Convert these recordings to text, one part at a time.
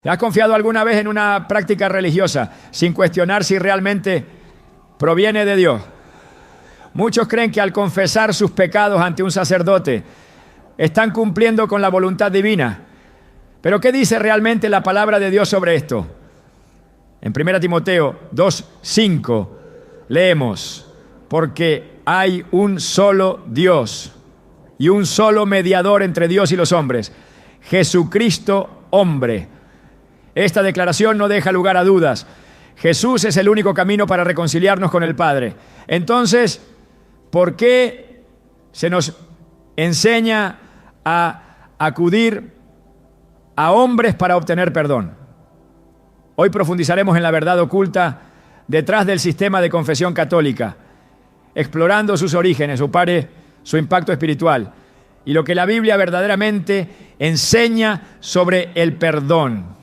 ¿Has confiado alguna vez en una práctica religiosa sin cuestionar si realmente proviene de Dios? Muchos creen que al confesar sus pecados ante un sacerdote están cumpliendo con la voluntad divina. Pero ¿qué dice realmente la palabra de Dios sobre esto? En 1 Timoteo 2:5 leemos: porque hay un solo Dios y un solo mediador entre Dios y los hombres, Jesucristo hombre. Esta declaración no deja lugar a dudas. Jesús es el único camino para reconciliarnos con el Padre. Entonces, ¿por qué se nos enseña a acudir a hombres para obtener perdón? Hoy profundizaremos en la verdad oculta detrás del sistema de confesión católica, explorando sus orígenes, su impacto espiritual y lo que la Biblia verdaderamente enseña sobre el perdón.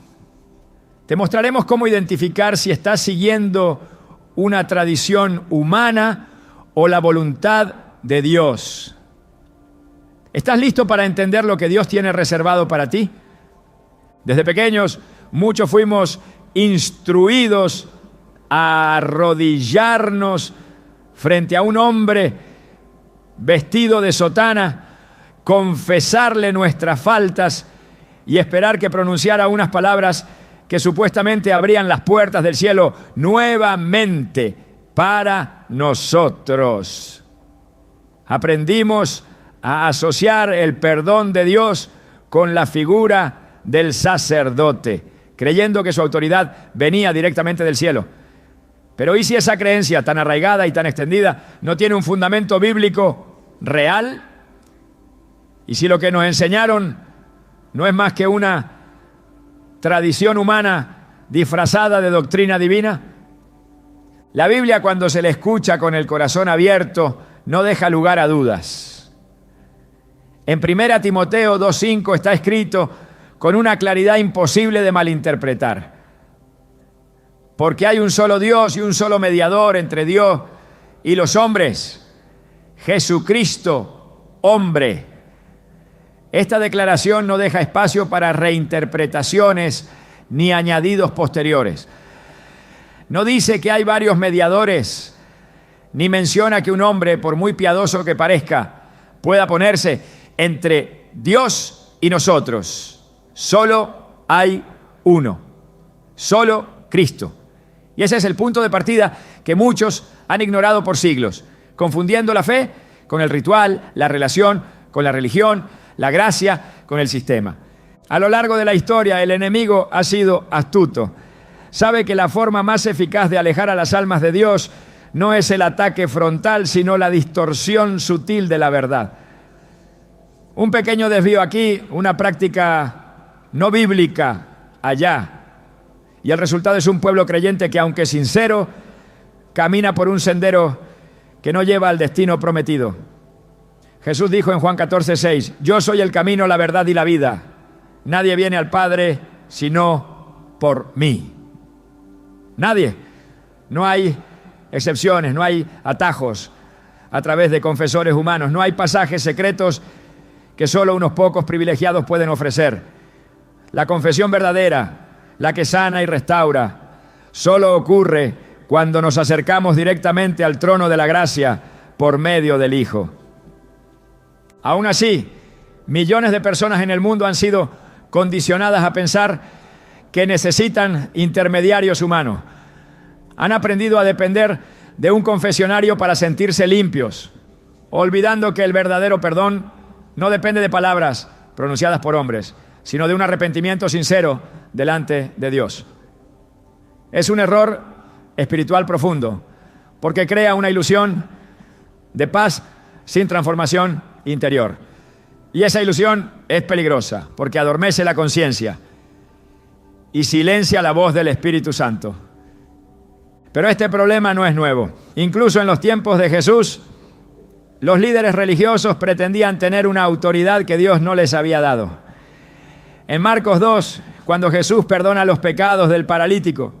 Te mostraremos cómo identificar si estás siguiendo una tradición humana o la voluntad de Dios. ¿Estás listo para entender lo que Dios tiene reservado para ti? Desde pequeños, muchos fuimos instruidos a arrodillarnos frente a un hombre vestido de sotana, confesarle nuestras faltas y esperar que pronunciara unas palabras que supuestamente abrían las puertas del cielo nuevamente para nosotros. Aprendimos a asociar el perdón de Dios con la figura del sacerdote, creyendo que su autoridad venía directamente del cielo. Pero ¿y si esa creencia tan arraigada y tan extendida no tiene un fundamento bíblico real? ¿Y si lo que nos enseñaron no es más que una tradición humana disfrazada de doctrina divina? La Biblia, cuando se le escucha con el corazón abierto, no deja lugar a dudas. En 1 Timoteo 2:5 está escrito con una claridad imposible de malinterpretar: porque hay un solo Dios y un solo mediador entre Dios y los hombres, Jesucristo, hombre. Esta declaración no deja espacio para reinterpretaciones ni añadidos posteriores. No dice que hay varios mediadores, ni menciona que un hombre, por muy piadoso que parezca, pueda ponerse entre Dios y nosotros. Solo hay uno, solo Cristo. Y ese es el punto de partida que muchos han ignorado por siglos, confundiendo la fe con el ritual, la relación con la religión, la gracia con el sistema. A lo largo de la historia, el enemigo ha sido astuto. Sabe que la forma más eficaz de alejar a las almas de Dios no es el ataque frontal, sino la distorsión sutil de la verdad. Un pequeño desvío aquí, una práctica no bíblica allá. Y el resultado es un pueblo creyente que, aunque sincero, camina por un sendero que no lleva al destino prometido. Jesús dijo en Juan 14:6: yo soy el camino, la verdad y la vida. Nadie viene al Padre sino por mí. Nadie. No hay excepciones, no hay atajos a través de confesores humanos, no hay pasajes secretos que solo unos pocos privilegiados pueden ofrecer. La confesión verdadera, la que sana y restaura, solo ocurre cuando nos acercamos directamente al trono de la gracia por medio del Hijo. Aún así, millones de personas en el mundo han sido condicionadas a pensar que necesitan intermediarios humanos. Han aprendido a depender de un confesionario para sentirse limpios, olvidando que el verdadero perdón no depende de palabras pronunciadas por hombres, sino de un arrepentimiento sincero delante de Dios. Es un error espiritual profundo, porque crea una ilusión de paz sin transformación interior. Y esa ilusión es peligrosa, porque adormece la conciencia y silencia la voz del Espíritu Santo. Pero este problema no es nuevo. Incluso en los tiempos de Jesús, los líderes religiosos pretendían tener una autoridad que Dios no les había dado. En Marcos 2, cuando Jesús perdona los pecados del paralítico,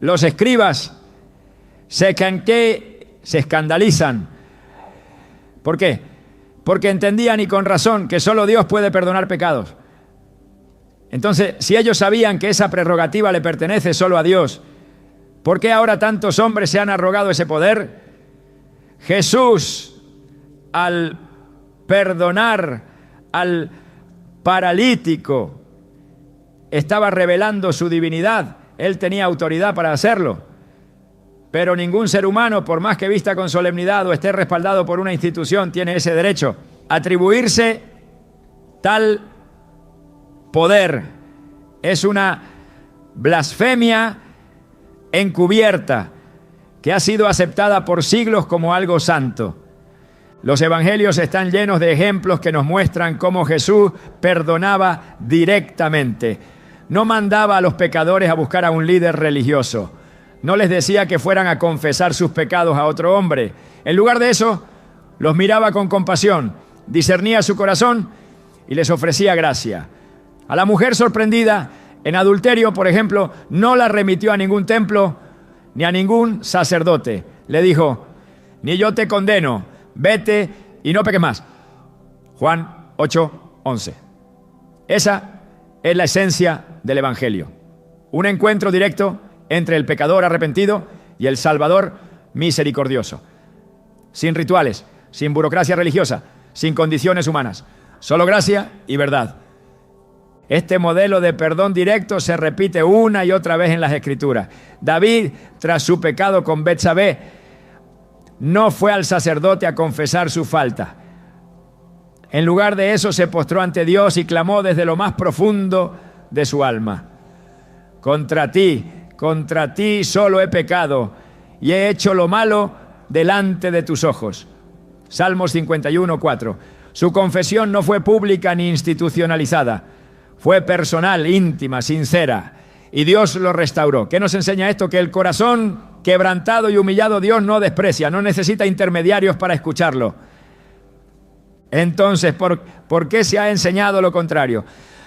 los escribas se escandalizan. ¿Por qué? Porque entendían, y con razón, que solo Dios puede perdonar pecados. Entonces, si ellos sabían que esa prerrogativa le pertenece solo a Dios, ¿por qué ahora tantos hombres se han arrogado ese poder? Jesús, al perdonar al paralítico, estaba revelando su divinidad. Él tenía autoridad para hacerlo. Pero ningún ser humano, por más que vista con solemnidad o esté respaldado por una institución, tiene ese derecho. Atribuirse tal poder es una blasfemia encubierta que ha sido aceptada por siglos como algo santo. Los evangelios están llenos de ejemplos que nos muestran cómo Jesús perdonaba directamente. No mandaba a los pecadores a buscar a un líder religioso. No les decía que fueran a confesar sus pecados a otro hombre. En lugar de eso, los miraba con compasión, discernía su corazón y les ofrecía gracia. A la mujer sorprendida en adulterio, por ejemplo, no la remitió a ningún templo ni a ningún sacerdote. Le dijo: ni yo te condeno, vete y no peques más. Juan 8:11. Esa es la esencia del Evangelio. Un encuentro directo entre el pecador arrepentido y el Salvador misericordioso. Sin rituales, sin burocracia religiosa, sin condiciones humanas. Solo gracia y verdad. Este modelo de perdón directo se repite una y otra vez en las Escrituras. David, tras su pecado con Betsabé, no fue al sacerdote a confesar su falta. En lugar de eso, se postró ante Dios y clamó desde lo más profundo de su alma: contra ti solo he pecado y he hecho lo malo delante de tus ojos. Salmos 51:4. Su confesión no fue pública ni institucionalizada. Fue personal, íntima, sincera, y Dios lo restauró. ¿Qué nos enseña esto? Que el corazón quebrantado y humillado Dios no desprecia, no necesita intermediarios para escucharlo. Entonces, ¿por qué se ha enseñado lo contrario?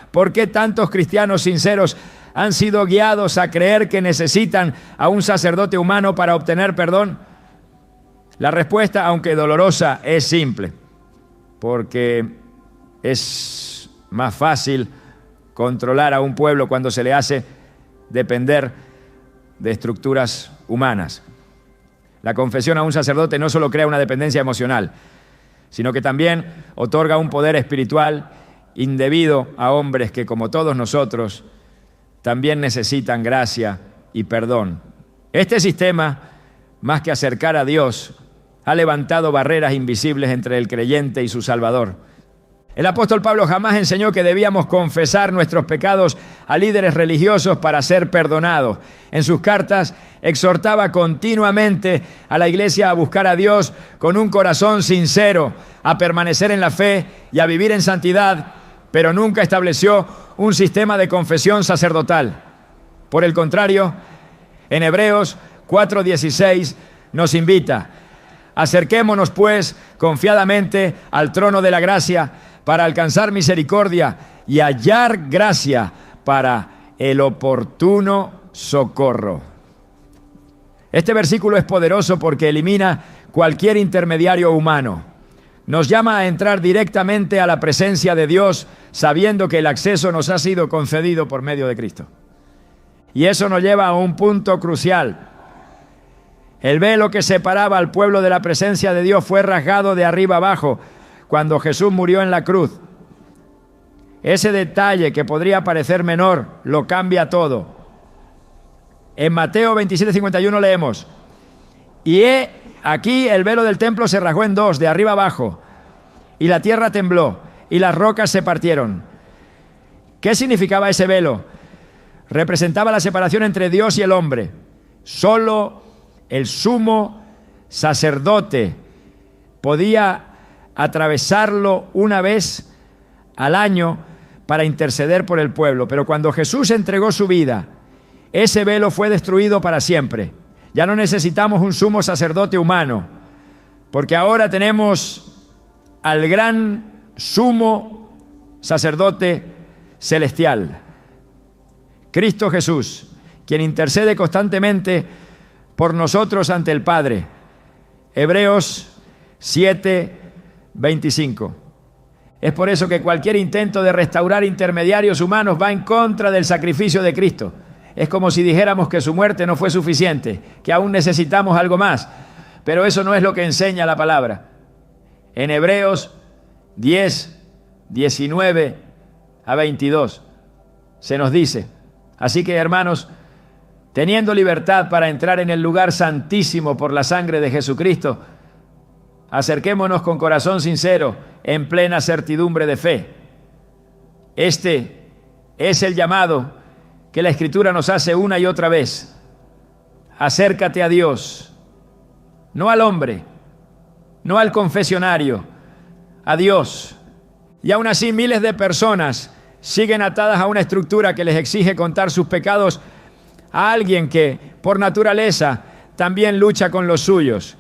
¿Por qué tantos cristianos sinceros han sido guiados a creer que necesitan a un sacerdote humano para obtener perdón? La respuesta, aunque dolorosa, es simple. Porque es más fácil controlar a un pueblo cuando se le hace depender de estructuras humanas. La confesión a un sacerdote no solo crea una dependencia emocional, sino que también otorga un poder espiritual indebido a hombres que, como todos nosotros, también necesitan gracia y perdón. Este sistema, más que acercar a Dios, ha levantado barreras invisibles entre el creyente y su Salvador. El apóstol Pablo jamás enseñó que debíamos confesar nuestros pecados a líderes religiosos para ser perdonados. En sus cartas exhortaba continuamente a la iglesia a buscar a Dios con un corazón sincero, a permanecer en la fe y a vivir en santidad, pero nunca estableció un sistema de confesión sacerdotal. Por el contrario, en Hebreos 4:16 nos invita: acerquémonos pues confiadamente al trono de la gracia para alcanzar misericordia y hallar gracia para el oportuno socorro. Este versículo es poderoso porque elimina cualquier intermediario humano. Nos llama a entrar directamente a la presencia de Dios, sabiendo que el acceso nos ha sido concedido por medio de Cristo. Y eso nos lleva a un punto crucial. El velo que separaba al pueblo de la presencia de Dios fue rasgado de arriba abajo cuando Jesús murió en la cruz. Ese detalle, que podría parecer menor, lo cambia todo. En Mateo 27:51 leemos: y aquí el velo del templo se rasgó en dos, de arriba abajo, y la tierra tembló, y las rocas se partieron. ¿Qué significaba ese velo? Representaba la separación entre Dios y el hombre. Solo el sumo sacerdote podía atravesarlo una vez al año para interceder por el pueblo. Pero cuando Jesús entregó su vida, ese velo fue destruido para siempre. Ya no necesitamos un sumo sacerdote humano, porque ahora tenemos al gran sumo sacerdote celestial, Cristo Jesús, quien intercede constantemente por nosotros ante el Padre. Hebreos 7:25. Es por eso que cualquier intento de restaurar intermediarios humanos va en contra del sacrificio de Cristo. Es como si dijéramos que su muerte no fue suficiente, que aún necesitamos algo más. Pero eso no es lo que enseña la palabra. En Hebreos 10, 19 a 22 se nos dice: así que, hermanos, teniendo libertad para entrar en el lugar santísimo por la sangre de Jesucristo, acerquémonos con corazón sincero, en plena certidumbre de fe. Este es el llamado que la Escritura nos hace una y otra vez. Acércate a Dios, no al hombre, no al confesionario, a Dios. Y aún así miles de personas siguen atadas a una estructura que les exige contar sus pecados a alguien que, por naturaleza, también lucha con los suyos.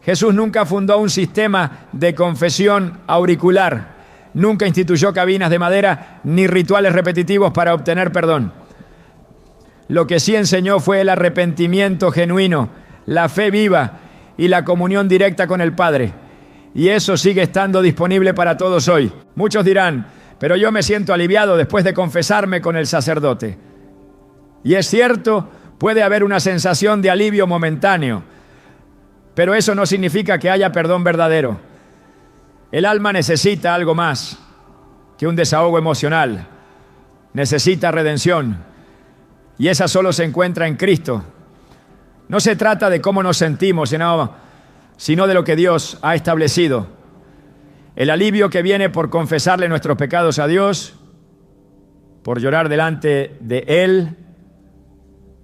Jesús nunca fundó un sistema de confesión auricular, nunca instituyó cabinas de madera ni rituales repetitivos para obtener perdón. Lo que sí enseñó fue el arrepentimiento genuino, la fe viva y la comunión directa con el Padre. Y eso sigue estando disponible para todos hoy. Muchos dirán: pero yo me siento aliviado después de confesarme con el sacerdote. Y es cierto, puede haber una sensación de alivio momentáneo, pero eso no significa que haya perdón verdadero. El alma necesita algo más que un desahogo emocional. Necesita redención. Y esa solo se encuentra en Cristo. No se trata de cómo nos sentimos, sino de lo que Dios ha establecido. El alivio que viene por confesarle nuestros pecados a Dios, por llorar delante de Él,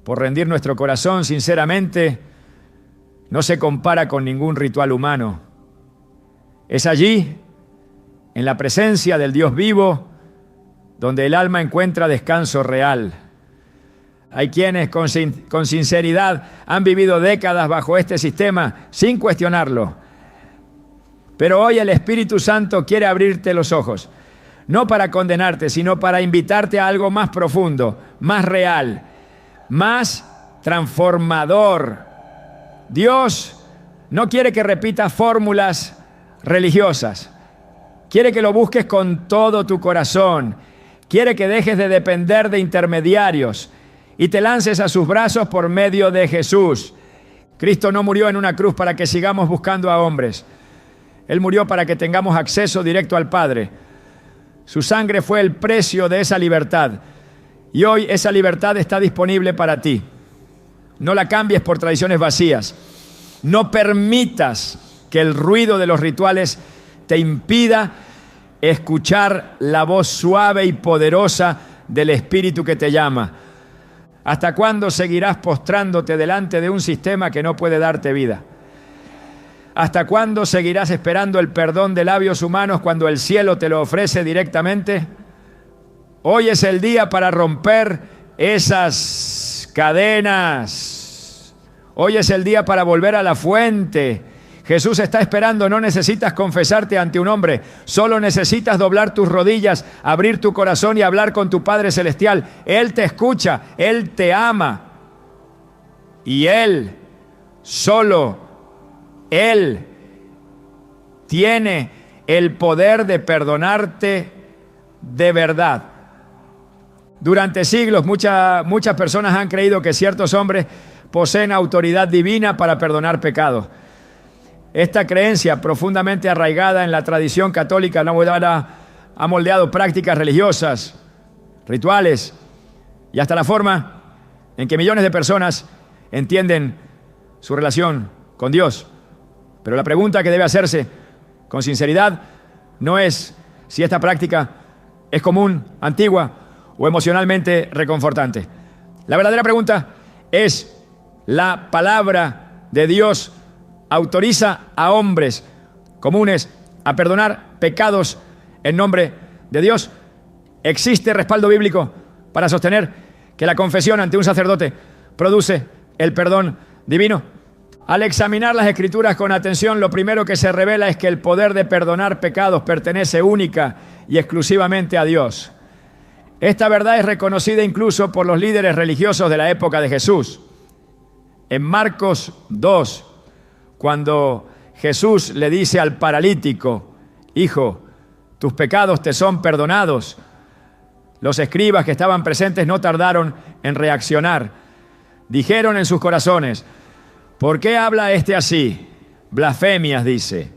por rendir nuestro corazón sinceramente, no se compara con ningún ritual humano. Es allí, en la presencia del Dios vivo, donde el alma encuentra descanso real. Hay quienes con sinceridad han vivido décadas bajo este sistema sin cuestionarlo. Pero hoy el Espíritu Santo quiere abrirte los ojos, no para condenarte, sino para invitarte a algo más profundo, más real, más transformador. Dios no quiere que repitas fórmulas religiosas. Quiere que lo busques con todo tu corazón. Quiere que dejes de depender de intermediarios y te lances a sus brazos por medio de Jesús. Cristo no murió en una cruz para que sigamos buscando a hombres. Él murió para que tengamos acceso directo al Padre. Su sangre fue el precio de esa libertad. Y hoy esa libertad está disponible para ti. No la cambies por tradiciones vacías. No permitas que el ruido de los rituales te impida escuchar la voz suave y poderosa del Espíritu que te llama. ¿Hasta cuándo seguirás postrándote delante de un sistema que no puede darte vida? ¿Hasta cuándo seguirás esperando el perdón de labios humanos cuando el cielo te lo ofrece directamente? Hoy es el día para romper esas cadenas. Hoy es el día para volver a la fuente. Jesús está esperando. No necesitas confesarte ante un hombre. Solo necesitas doblar tus rodillas, abrir tu corazón y hablar con tu Padre Celestial. Él te escucha, Él te ama. Y Él, solo Él, tiene el poder de perdonarte de verdad. Durante siglos muchas personas han creído que ciertos hombres poseen autoridad divina para perdonar pecados. Esta creencia, profundamente arraigada en la tradición católica, ha moldeado prácticas religiosas, rituales y hasta la forma en que millones de personas entienden su relación con Dios. Pero la pregunta que debe hacerse con sinceridad no es si esta práctica es común, antigua o emocionalmente reconfortante. La verdadera pregunta es: ¿la palabra de Dios autoriza a hombres comunes a perdonar pecados en nombre de Dios? ¿Existe respaldo bíblico para sostener que la confesión ante un sacerdote produce el perdón divino? Al examinar las Escrituras con atención, lo primero que se revela es que el poder de perdonar pecados pertenece única y exclusivamente a Dios. Esta verdad es reconocida incluso por los líderes religiosos de la época de Jesús. En Marcos 2, cuando Jesús le dice al paralítico: hijo, tus pecados te son perdonados. Los escribas que estaban presentes no tardaron en reaccionar. Dijeron en sus corazones: ¿por qué habla este así? Blasfemias, dice.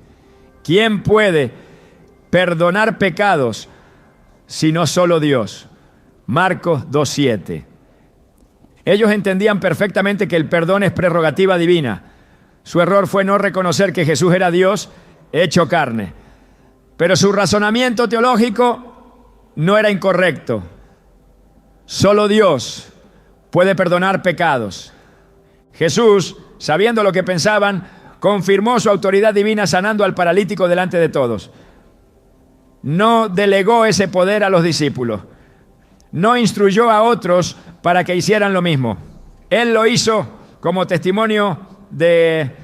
¿Quién puede perdonar pecados sino solo Dios? Marcos 2:7. Ellos entendían perfectamente que el perdón es prerrogativa divina. Su error fue no reconocer que Jesús era Dios hecho carne. Pero su razonamiento teológico no era incorrecto. Solo Dios puede perdonar pecados. Jesús, sabiendo lo que pensaban, confirmó su autoridad divina sanando al paralítico delante de todos. No delegó ese poder a los discípulos. No instruyó a otros para que hicieran lo mismo. Él lo hizo como testimonio de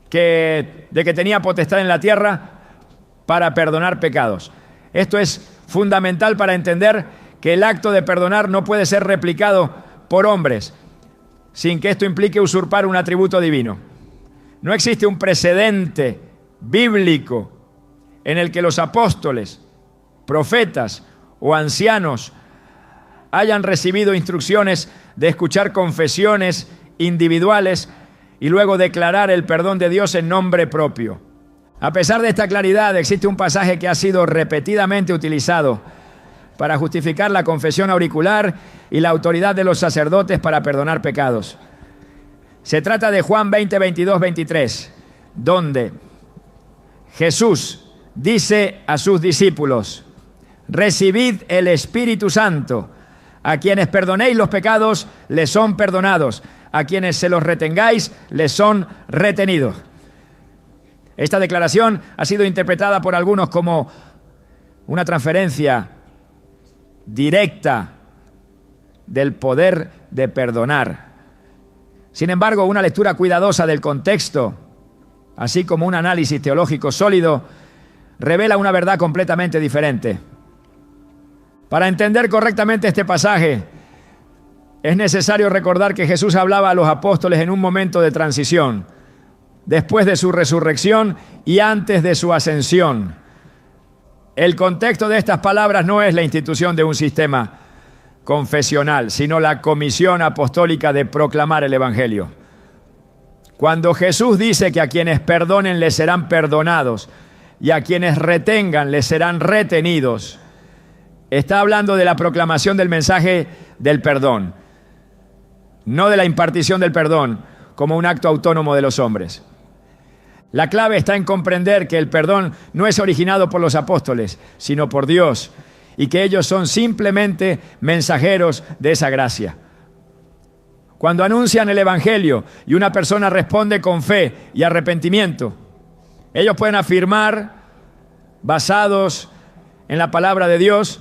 que tenía potestad en la tierra para perdonar pecados. Esto es fundamental para entender que el acto de perdonar no puede ser replicado por hombres sin que esto implique usurpar un atributo divino. No existe un precedente bíblico en el que los apóstoles, profetas o ancianos hayan recibido instrucciones de escuchar confesiones individuales y luego declarar el perdón de Dios en nombre propio. A pesar de esta claridad, existe un pasaje que ha sido repetidamente utilizado para justificar la confesión auricular y la autoridad de los sacerdotes para perdonar pecados. Se trata de Juan 20, 22, 23, donde Jesús dice a sus discípulos: recibid el Espíritu Santo. A quienes perdonéis los pecados, les son perdonados. A quienes se los retengáis, les son retenidos. Esta declaración ha sido interpretada por algunos como una transferencia directa del poder de perdonar. Sin embargo, una lectura cuidadosa del contexto, así como un análisis teológico sólido, revela una verdad completamente diferente. Para entender correctamente este pasaje, es necesario recordar que Jesús hablaba a los apóstoles en un momento de transición, después de su resurrección y antes de su ascensión. El contexto de estas palabras no es la institución de un sistema confesional, sino la comisión apostólica de proclamar el Evangelio. Cuando Jesús dice que a quienes perdonen les serán perdonados y a quienes retengan les serán retenidos, está hablando de la proclamación del mensaje del perdón, no de la impartición del perdón como un acto autónomo de los hombres. La clave está en comprender que el perdón no es originado por los apóstoles, sino por Dios, y que ellos son simplemente mensajeros de esa gracia. Cuando anuncian el Evangelio y una persona responde con fe y arrepentimiento, ellos pueden afirmar, basados en la palabra de Dios,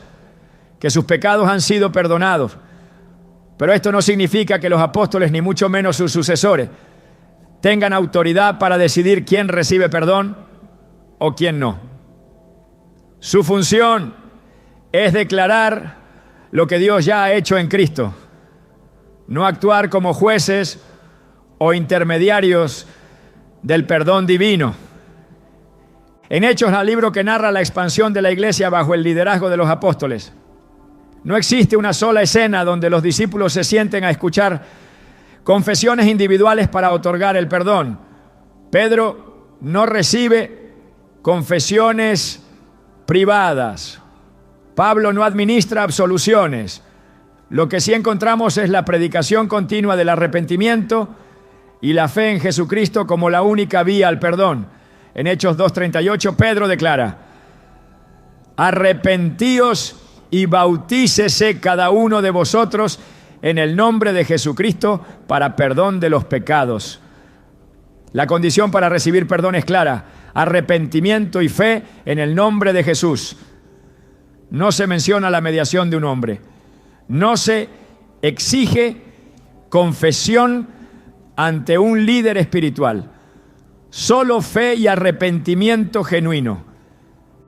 que sus pecados han sido perdonados. Pero esto no significa que los apóstoles, ni mucho menos sus sucesores, tengan autoridad para decidir quién recibe perdón o quién no. Su función es declarar lo que Dios ya ha hecho en Cristo, no actuar como jueces o intermediarios del perdón divino. En Hechos, el libro que narra la expansión de la iglesia bajo el liderazgo de los apóstoles, no existe una sola escena donde los discípulos se sienten a escuchar confesiones individuales para otorgar el perdón. Pedro no recibe confesiones privadas. Pablo no administra absoluciones. Lo que sí encontramos es la predicación continua del arrepentimiento y la fe en Jesucristo como la única vía al perdón. En Hechos 2:38, Pedro declara: arrepentíos y bautícese cada uno de vosotros en el nombre de Jesucristo para perdón de los pecados. La condición para recibir perdón es clara: arrepentimiento y fe en el nombre de Jesús. No se menciona la mediación de un hombre. No se exige confesión ante un líder espiritual. Solo fe y arrepentimiento genuino.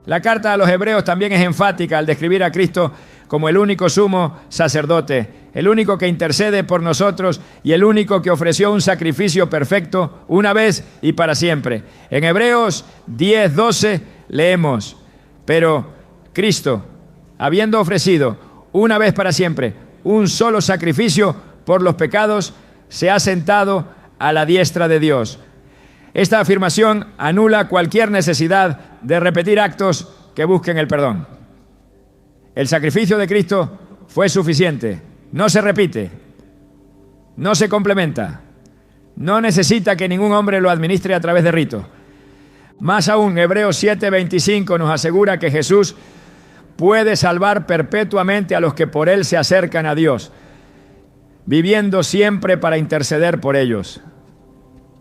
La carta a los Hebreos también es enfática al describir a Cristo como el único sumo sacerdote, el único que intercede por nosotros y el único que ofreció un sacrificio perfecto una vez y para siempre. En Hebreos 10:12 leemos: pero Cristo, habiendo ofrecido una vez para siempre un solo sacrificio por los pecados, se ha sentado a la diestra de Dios. Esta afirmación anula cualquier necesidad de repetir actos que busquen el perdón. El sacrificio de Cristo fue suficiente. No se repite, no se complementa, no necesita que ningún hombre lo administre a través de ritos. Más aún, Hebreos 7:25 nos asegura que Jesús puede salvar perpetuamente a los que por Él se acercan a Dios, viviendo siempre para interceder por ellos.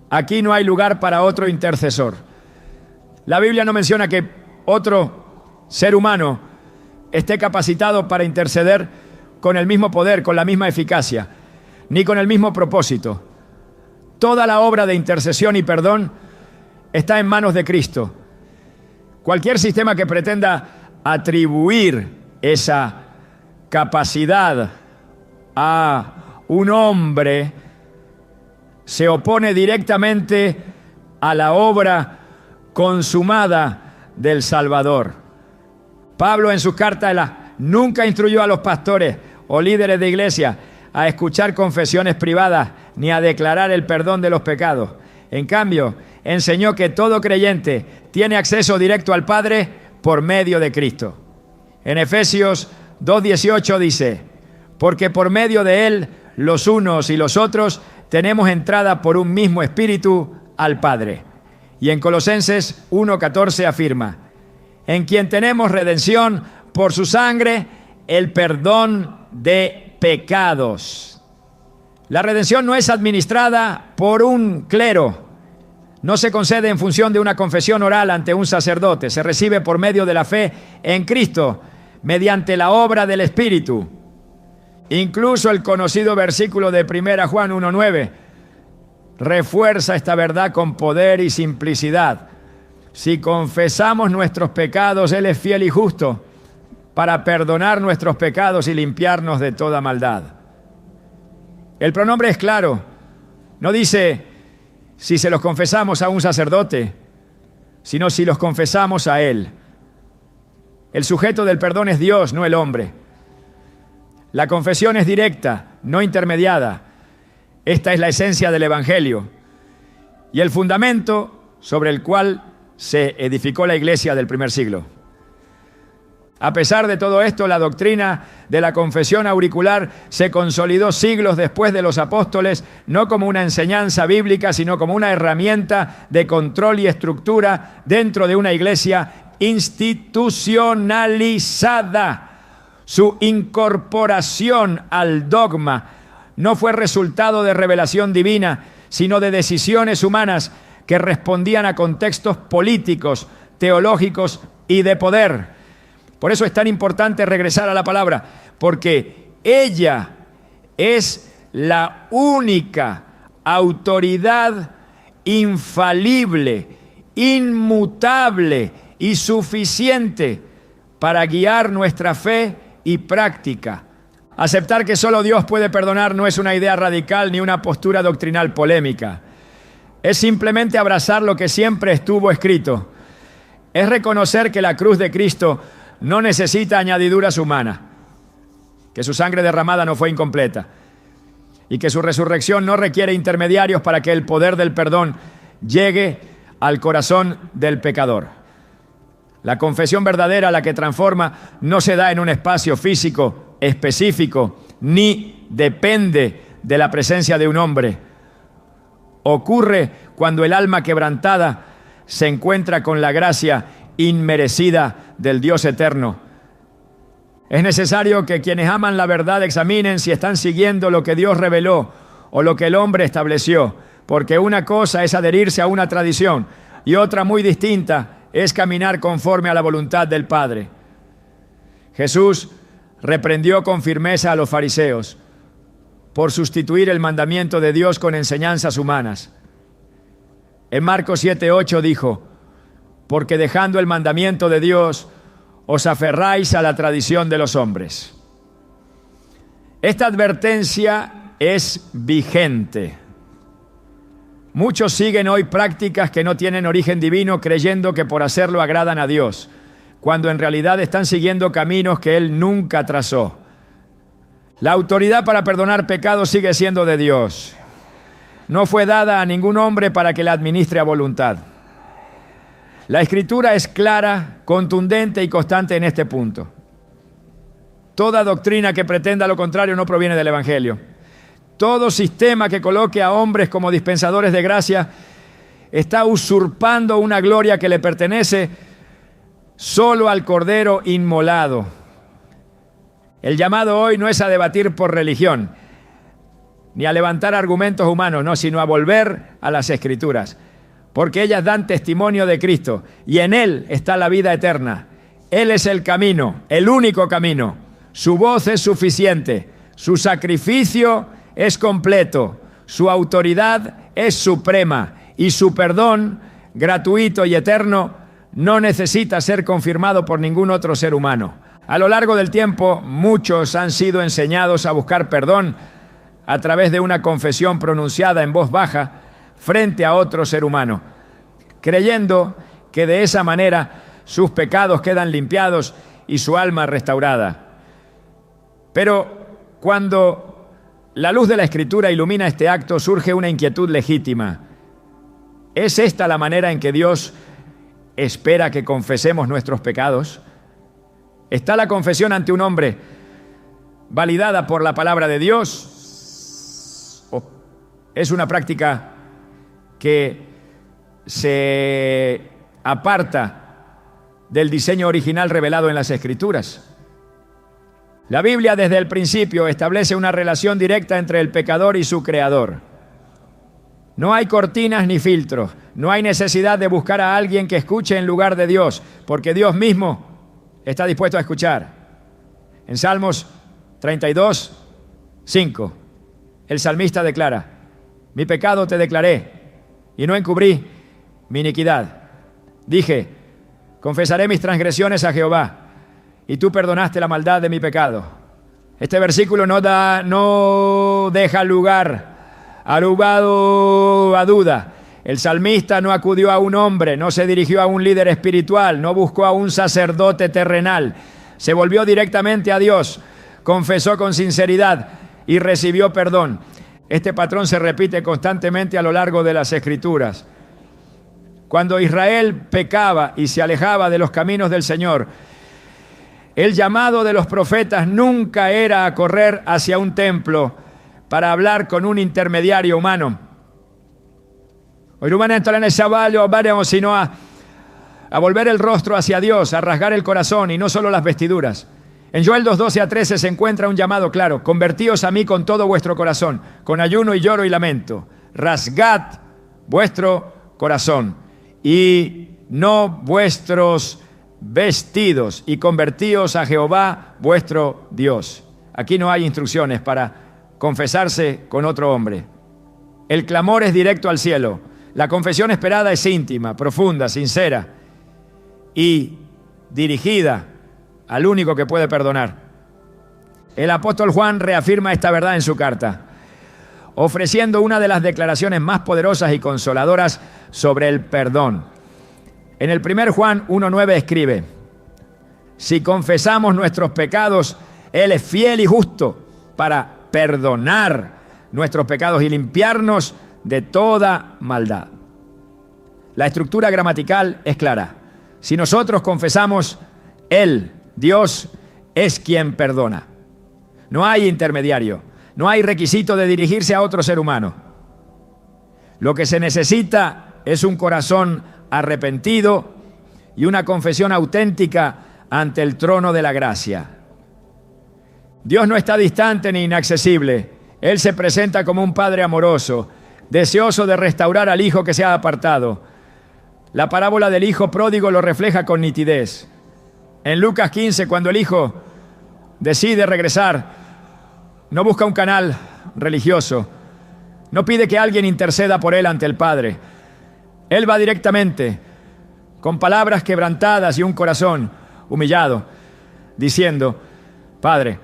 Aquí no hay lugar para otro intercesor. La Biblia no menciona que otro ser humano esté capacitado para interceder con el mismo poder, con la misma eficacia, ni con el mismo propósito. Toda la obra de intercesión y perdón está en manos de Cristo. Cualquier sistema que pretenda atribuir esa capacidad a un hombre se opone directamente a la obra consumada del Salvador. Pablo en su carta nunca instruyó a los pastores o líderes de iglesia a escuchar confesiones privadas ni a declarar el perdón de los pecados. En cambio, enseñó que todo creyente tiene acceso directo al Padre por medio de Cristo. En Efesios 2:18 dice: porque por medio de Él, los unos y los otros, tenemos entrada por un mismo Espíritu al Padre. Y en Colosenses 1:14 afirma: en quien tenemos redención por su sangre, el perdón de pecados. La redención no es administrada por un clero, no se concede en función de una confesión oral ante un sacerdote, se recibe por medio de la fe en Cristo, mediante la obra del Espíritu. Incluso el conocido versículo de 1 Juan 1:9 refuerza esta verdad con poder y simplicidad. Si confesamos nuestros pecados, Él es fiel y justo para perdonar nuestros pecados y limpiarnos de toda maldad. El pronombre es claro. No dice si se los confesamos a un sacerdote, sino si los confesamos a Él. El sujeto del perdón es Dios, no el hombre. La confesión es directa, no intermediada. Esta es la esencia del Evangelio y el fundamento sobre el cual se edificó la iglesia del primer siglo. A pesar de todo esto, la doctrina de la confesión auricular se consolidó siglos después de los apóstoles, no como una enseñanza bíblica, sino como una herramienta de control y estructura dentro de una iglesia institucionalizada. Su incorporación al dogma no fue resultado de revelación divina, sino de decisiones humanas que respondían a contextos políticos, teológicos y de poder. Por eso es tan importante regresar a la palabra, porque ella es la única autoridad infalible, inmutable y suficiente para guiar nuestra fe y práctica. Aceptar que solo Dios puede perdonar no es una idea radical ni una postura doctrinal polémica. Es simplemente abrazar lo que siempre estuvo escrito. Es reconocer que la cruz de Cristo no necesita añadiduras humanas, que su sangre derramada no fue incompleta y que su resurrección no requiere intermediarios para que el poder del perdón llegue al corazón del pecador. La confesión verdadera, la que transforma, no se da en un espacio físico específico, ni depende de la presencia de un hombre. Ocurre cuando el alma quebrantada se encuentra con la gracia inmerecida del Dios eterno. Es necesario que quienes aman la verdad examinen si están siguiendo lo que Dios reveló o lo que el hombre estableció, porque una cosa es adherirse a una tradición y otra muy distinta es caminar conforme a la voluntad del Padre. Jesús reprendió con firmeza a los fariseos por sustituir el mandamiento de Dios con enseñanzas humanas. En Marcos 7:8 dijo: porque dejando el mandamiento de Dios, os aferráis a la tradición de los hombres. Esta advertencia es vigente. Muchos siguen hoy prácticas que no tienen origen divino, creyendo que por hacerlo agradan a Dios, cuando en realidad están siguiendo caminos que Él nunca trazó. La autoridad para perdonar pecados sigue siendo de Dios. No fue dada a ningún hombre para que la administre a voluntad. La Escritura es clara, contundente y constante en este punto. Toda doctrina que pretenda lo contrario no proviene del Evangelio. Todo sistema que coloque a hombres como dispensadores de gracia está usurpando una gloria que le pertenece solo al Cordero inmolado. El llamado hoy no es a debatir por religión, ni a levantar argumentos humanos, no, sino a volver a las Escrituras, porque ellas dan testimonio de Cristo y en Él está la vida eterna. Él es el camino, el único camino. Su voz es suficiente, su sacrificio es completo, su autoridad es suprema y su perdón, gratuito y eterno, no necesita ser confirmado por ningún otro ser humano. A lo largo del tiempo, muchos han sido enseñados a buscar perdón a través de una confesión pronunciada en voz baja frente a otro ser humano, creyendo que de esa manera sus pecados quedan limpiados y su alma restaurada. Pero cuando la luz de la Escritura ilumina este acto, surge una inquietud legítima. ¿Es esta la manera en que Dios espera que confesemos nuestros pecados? ¿Está la confesión ante un hombre validada por la palabra de Dios? ¿O es una práctica que se aparta del diseño original revelado en las Escrituras? La Biblia desde el principio establece una relación directa entre el pecador y su Creador. No hay cortinas ni filtros, no hay necesidad de buscar a alguien que escuche en lugar de Dios, porque Dios mismo está dispuesto a escuchar. En Salmos 32, 5, el salmista declara: mi pecado te declaré y no encubrí mi iniquidad. Dije, confesaré mis transgresiones a Jehová, y tú perdonaste la maldad de mi pecado. Este versículo no deja lugar a duda. El salmista no acudió a un hombre, no se dirigió a un líder espiritual, no buscó a un sacerdote terrenal. Se volvió directamente a Dios, confesó con sinceridad y recibió perdón. Este patrón se repite constantemente a lo largo de las Escrituras. Cuando Israel pecaba y se alejaba de los caminos del Señor, el llamado de los profetas nunca era a correr hacia un templo para hablar con un intermediario humano, sino a volver el rostro hacia Dios, a rasgar el corazón y no solo las vestiduras. En Joel 2:12-13 se encuentra un llamado claro: convertíos a mí con todo vuestro corazón, con ayuno y lloro y lamento. Rasgad vuestro corazón y no vuestros vestidos, y convertíos a Jehová vuestro Dios. Aquí no hay instrucciones para confesarse con otro hombre. El clamor es directo al cielo. La confesión esperada es íntima, profunda, sincera y dirigida al único que puede perdonar. El apóstol Juan reafirma esta verdad en su carta, ofreciendo una de las declaraciones más poderosas y consoladoras sobre el perdón. En el 1 Juan 1:9 escribe: si confesamos nuestros pecados, Él es fiel y justo para perdonar nuestros pecados y limpiarnos de toda maldad. La estructura gramatical es clara. Si nosotros confesamos, Él, Dios, es quien perdona. No hay intermediario, no hay requisito de dirigirse a otro ser humano. Lo que se necesita es un corazón arrepentido y una confesión auténtica ante el trono de la gracia. Dios no está distante ni inaccesible. Él se presenta como un padre amoroso, deseoso de restaurar al hijo que se ha apartado. La parábola del hijo pródigo lo refleja con nitidez. En Lucas 15, cuando el hijo decide regresar, no busca un canal religioso, no pide que alguien interceda por él ante el Padre. Él va directamente, con palabras quebrantadas y un corazón humillado, diciendo: Padre,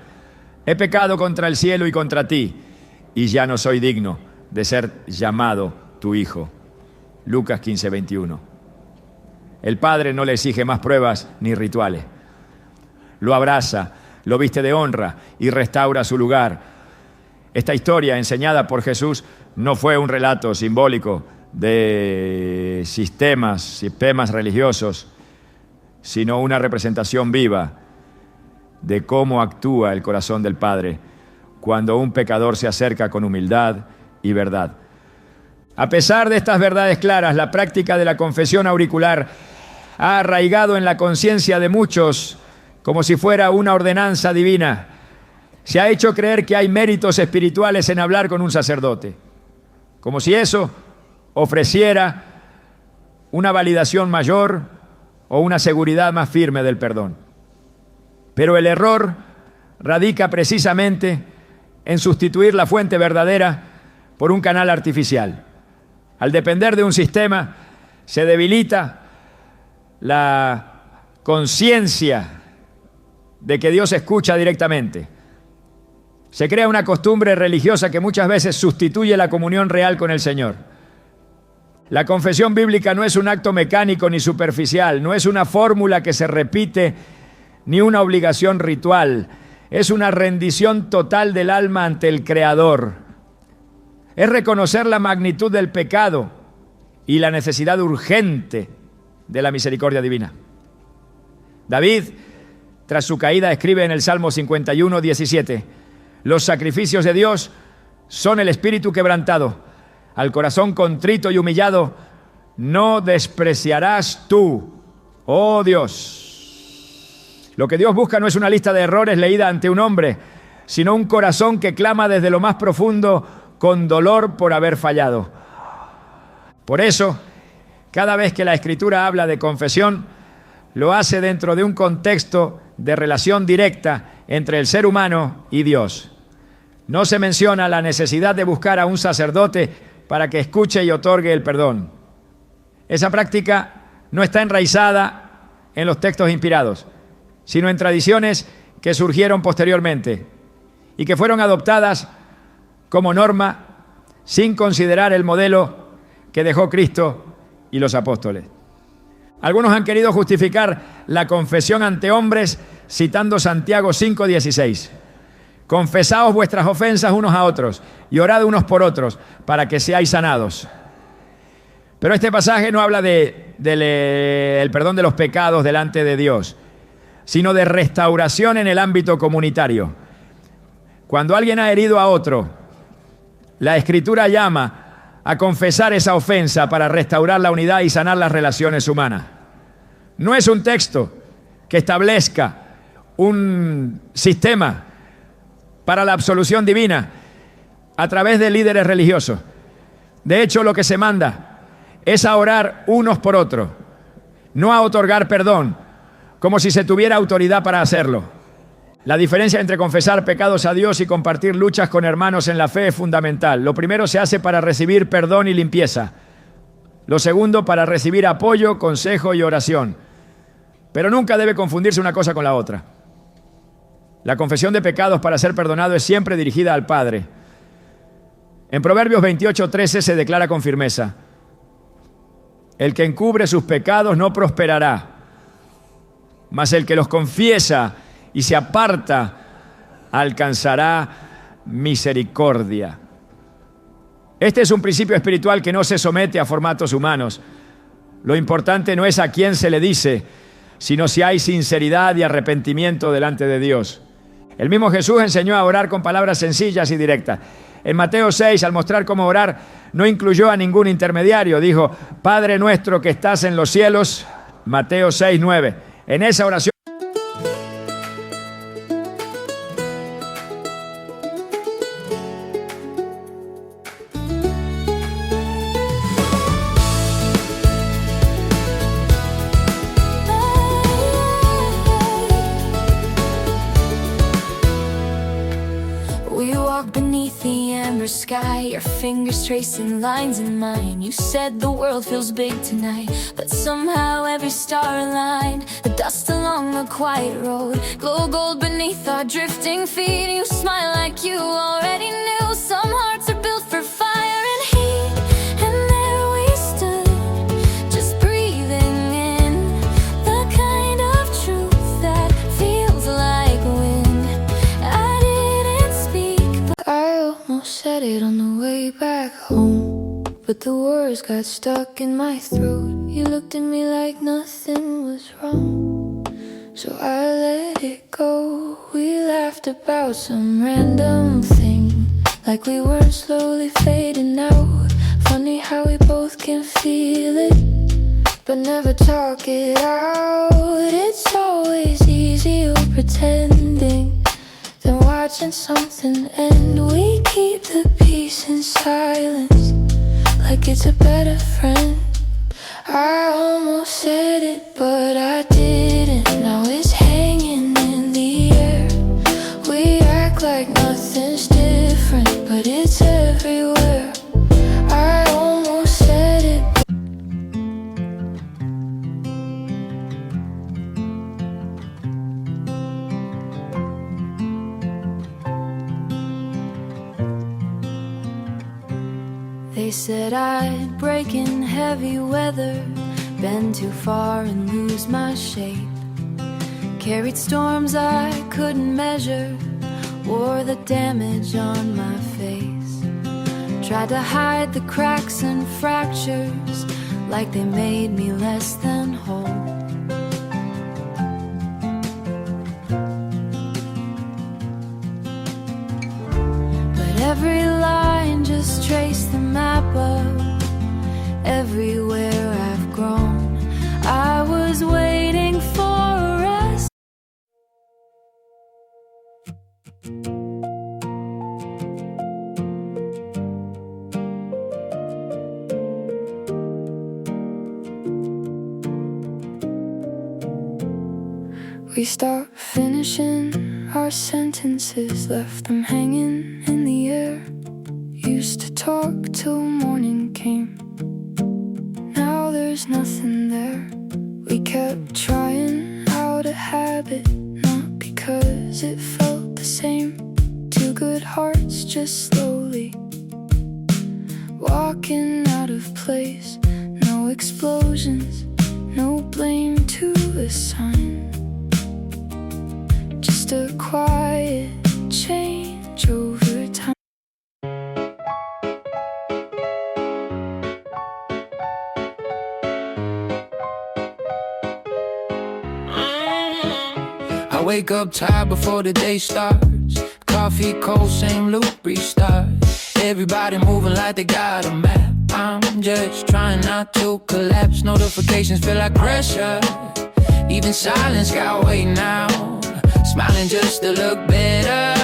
he pecado contra el cielo y contra ti, y ya no soy digno de ser llamado tu hijo. Lucas 15:21. El Padre no le exige más pruebas ni rituales. Lo abraza, lo viste de honra y restaura su lugar. Esta historia enseñada por Jesús no fue un relato simbólico de sistemas religiosos, sino una representación viva de cómo actúa el corazón del Padre cuando un pecador se acerca con humildad y verdad. A pesar de estas verdades claras, la práctica de la confesión auricular ha arraigado en la conciencia de muchos como si fuera una ordenanza divina. Se ha hecho creer que hay méritos espirituales en hablar con un sacerdote, como si eso ofreciera una validación mayor o una seguridad más firme del perdón. Pero el error radica precisamente en sustituir la fuente verdadera por un canal artificial. Al depender de un sistema, se debilita la conciencia de que Dios escucha directamente. Se crea una costumbre religiosa que muchas veces sustituye la comunión real con el Señor. La confesión bíblica no es un acto mecánico ni superficial, no es una fórmula que se repite ni una obligación ritual. Es una rendición total del alma ante el Creador. Es reconocer la magnitud del pecado y la necesidad urgente de la misericordia divina. David, tras su caída, escribe en el Salmo 51, 17: los sacrificios de Dios son el espíritu quebrantado. Al corazón contrito y humillado no despreciarás tú, oh Dios. Lo que Dios busca no es una lista de errores leída ante un hombre, sino un corazón que clama desde lo más profundo con dolor por haber fallado. Por eso, cada vez que la Escritura habla de confesión, lo hace dentro de un contexto de relación directa entre el ser humano y Dios. No se menciona la necesidad de buscar a un sacerdote para que escuche y otorgue el perdón. Esa práctica no está enraizada en los textos inspirados, sino en tradiciones que surgieron posteriormente y que fueron adoptadas como norma sin considerar el modelo que dejó Cristo y los apóstoles. Algunos han querido justificar la confesión ante hombres citando Santiago 5:16. Confesaos vuestras ofensas unos a otros y orad unos por otros para que seáis sanados. Pero este pasaje no habla del perdón de los pecados delante de Dios, sino de restauración en el ámbito comunitario. Cuando alguien ha herido a otro, la Escritura llama a confesar esa ofensa para restaurar la unidad y sanar las relaciones humanas. No es un texto que establezca un sistema para la absolución divina a través de líderes religiosos. De hecho, lo que se manda es a orar unos por otros, no a otorgar perdón, como si se tuviera autoridad para hacerlo. La diferencia entre confesar pecados a Dios y compartir luchas con hermanos en la fe es fundamental. Lo primero se hace para recibir perdón y limpieza. Lo segundo, para recibir apoyo, consejo y oración. Pero nunca debe confundirse una cosa con la otra. La confesión de pecados para ser perdonado es siempre dirigida al Padre. En Proverbios 28:13 se declara con firmeza: el que encubre sus pecados no prosperará, mas el que los confiesa y se aparta alcanzará misericordia. Este es un principio espiritual que no se somete a formatos humanos. Lo importante no es a quién se le dice, sino si hay sinceridad y arrepentimiento delante de Dios. El mismo Jesús enseñó a orar con palabras sencillas y directas. En Mateo 6, al mostrar cómo orar, no incluyó a ningún intermediario. Dijo: Padre nuestro que estás en los cielos. Mateo 6:9. En esa oración sky, your fingers tracing lines in mine. You said the world feels big tonight, but somehow every star aligned. The dust along the quiet road, glow gold beneath our drifting feet. You smile like you already knew. Some hearts are built for fire and heat, and there we stood, just breathing in it on the way back home, but the words got stuck in my throat. You looked at me like nothing was wrong, so I let it go. We laughed about some random thing, like we were slowly fading out. Funny how we both can feel it, but never talk it out. It's always easier pretending than watching something end. We keep the peace in silence, like it's a better friend. I almost said it, but I didn't. Now it's hanging in the air. We act like nothing's different, but it's everywhere. I almost said it. They said I'd break in heavy weather, bend too far and lose my shape. Carried storms I couldn't measure, wore the damage on my face. Tried to hide the cracks and fractures, like they made me less than whole. But every line just traced the map of everywhere I've grown. I was waiting for us. We stopped finishing our sentences, left them hanging in the air. Used to talk till morning came, now there's nothing there. We kept trying out a habit, not because it felt the same. Two good hearts just slowly walking out of place. No explosions, no blame to assign, just a quiet change over time. I wake up tired before the day starts. Coffee cold, same loop, restart. Everybody moving like they got a map. I'm just trying not to collapse. Notifications feel like pressure, even silence got weight now. Smiling just to look better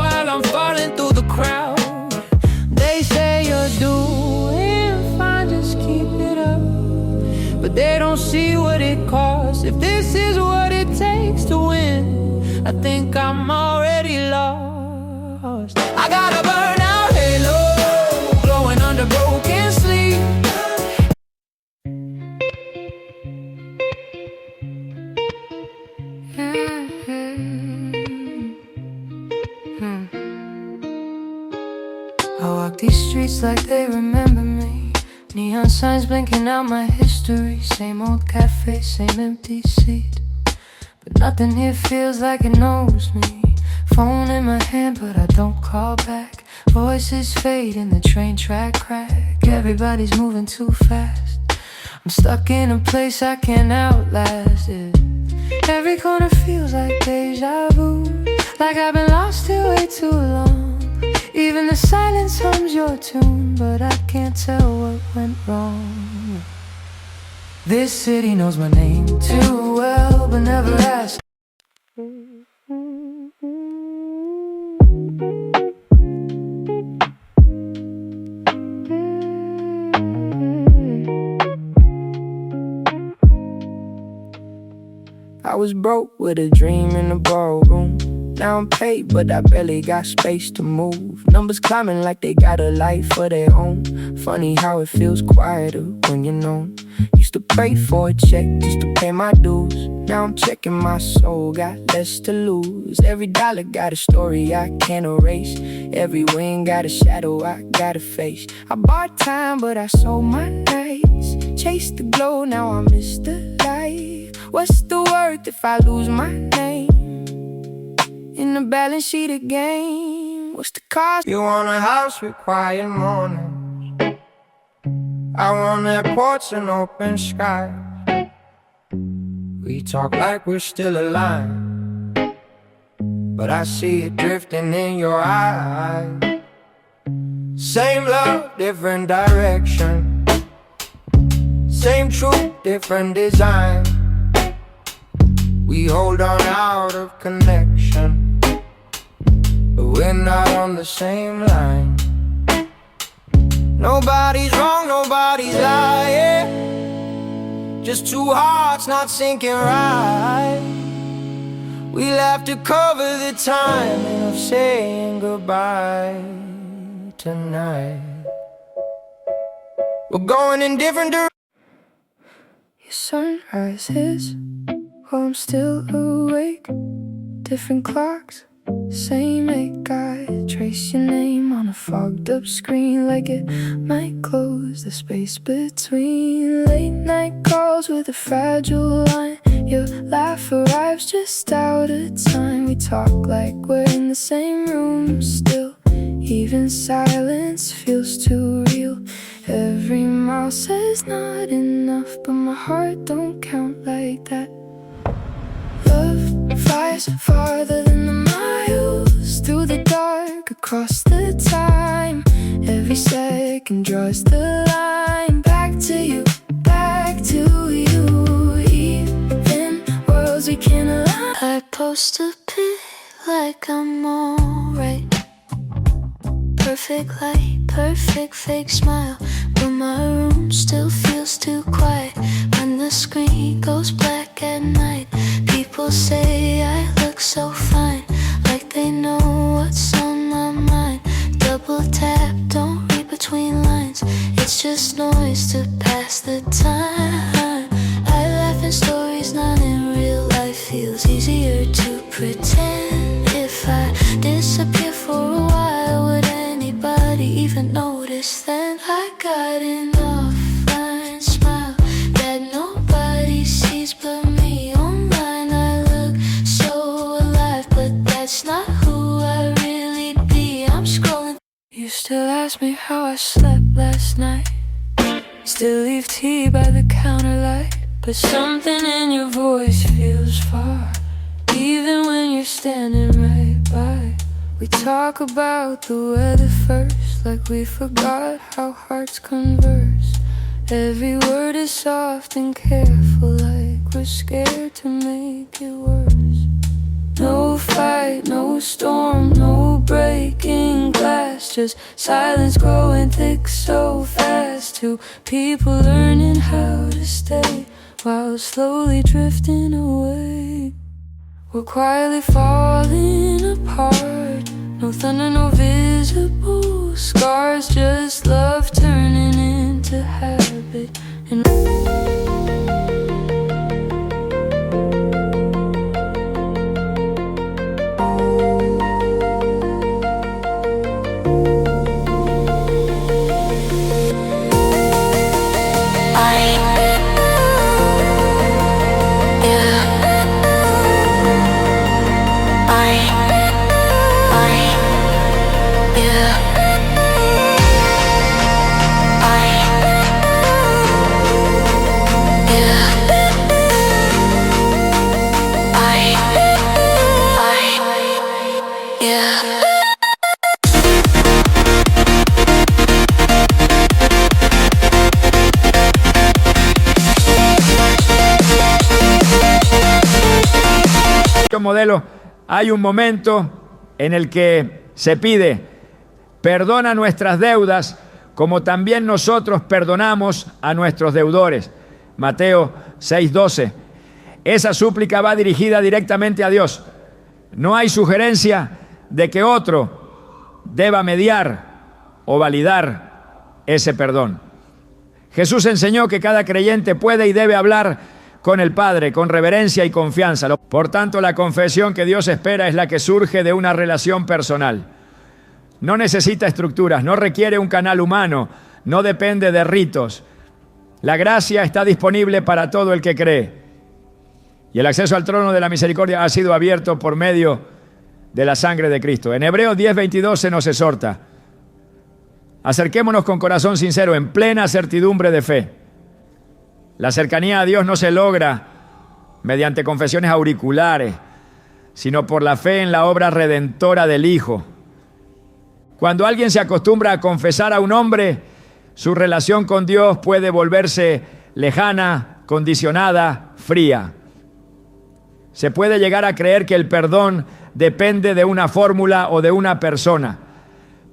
while I'm falling through the crowd. They say you're doing fine, just keep it up, but they don't see what it costs. If this is what it takes to win, I think I'm already lost. I got a burnout halo, glowing under broken sleep. I walk these streets like they remember me. Neon signs blinking out my history. Same old cafe, same empty seat, but nothing here feels like it knows me. Phone in my hand, but I don't call back. Voices fade in the train track crack. Everybody's moving too fast. I'm stuck in a place I can't outlast it. Every corner feels like deja vu, like I've been lost here way too long. Even the silence hums your tune, but I can't tell what went wrong. This city knows my name too well, but never asks. I was broke with a dream in the ballroom. Now I'm paid, but I barely got space to move. Numbers climbing like they got a life of their own. Funny how it feels quieter when you're known. Used to pray for a check just to pay my dues. Now I'm checking my soul, got less to lose. Every dollar got a story I can't erase. Every win got a shadow I gotta face. I bought time, but I sold my nights. Chased the glow, now I miss the light. What's the worth if I lose my name in the balance sheet again? What's the cost? You want a house with quiet mornings. I want airports and open skies. We talk like we're still alive, but I see it drifting in your eyes. Same love, different direction. Same truth, different design. We hold on out of connection, but we're not on the same line. Nobody's wrong, nobody's lying. Just two hearts not syncing right. We'll have to cover the timing of saying goodbye tonight. We're going in different directions. Your sunrise is while I'm still awake. Different clocks, same ache. I trace your name on a fogged up screen, like it might close the space between. Late night calls with a fragile line. Your laugh arrives just out of time. We talk like we're in the same room still. Even silence feels too real. Every mile says not enough, but my heart don't count like that. Love flies farther than the miles, through the dark, across the time. Every second draws the line. Back to you, back to you. Even worlds we can align. I post a pic like I'm alright. Perfect light, perfect fake smile, but my room still feels too quiet. When the screen goes black at night, people say I look so fine, like they know what's on my mind. Double tap, don't read between lines. It's just noise to pass the time. I laugh in stories, not in real life. Feels easier to pretend. If I disappear for a while, would anybody even notice then? I got an offline smile that nobody sees but me. Online I look so alive, but that's not who I really be. I'm scrolling. You still ask me how I slept last night. Still leave tea by the counter light, but something in your voice feels far, even when you're standing right by. We talk about the weather first, like we forgot how hearts converse. Every word is soft and careful, like we're scared to make it worse. No fight, no storm, no breaking glass, just silence growing thick so fast. Two people learning how to stay while slowly drifting away. We're quietly falling apart. No thunder, no visible scars, just love turning into habit. And modelo, hay un momento en el que se pide: perdona nuestras deudas como también nosotros perdonamos a nuestros deudores. Mateo 6:12. Esa súplica va dirigida directamente a Dios. No hay sugerencia de que otro deba mediar o validar ese perdón. Jesús enseñó que cada creyente puede y debe hablar con el Padre, con reverencia y confianza. Por tanto, la confesión que Dios espera es la que surge de una relación personal. No necesita estructuras, no requiere un canal humano, no depende de ritos. La gracia está disponible para todo el que cree. Y el acceso al trono de la misericordia ha sido abierto por medio de la sangre de Cristo. En Hebreos 10:22 se nos exhorta: acerquémonos con corazón sincero, en plena certidumbre de fe. La cercanía a Dios no se logra mediante confesiones auriculares, sino por la fe en la obra redentora del Hijo. Cuando alguien se acostumbra a confesar a un hombre, su relación con Dios puede volverse lejana, condicionada, fría. Se puede llegar a creer que el perdón depende de una fórmula o de una persona,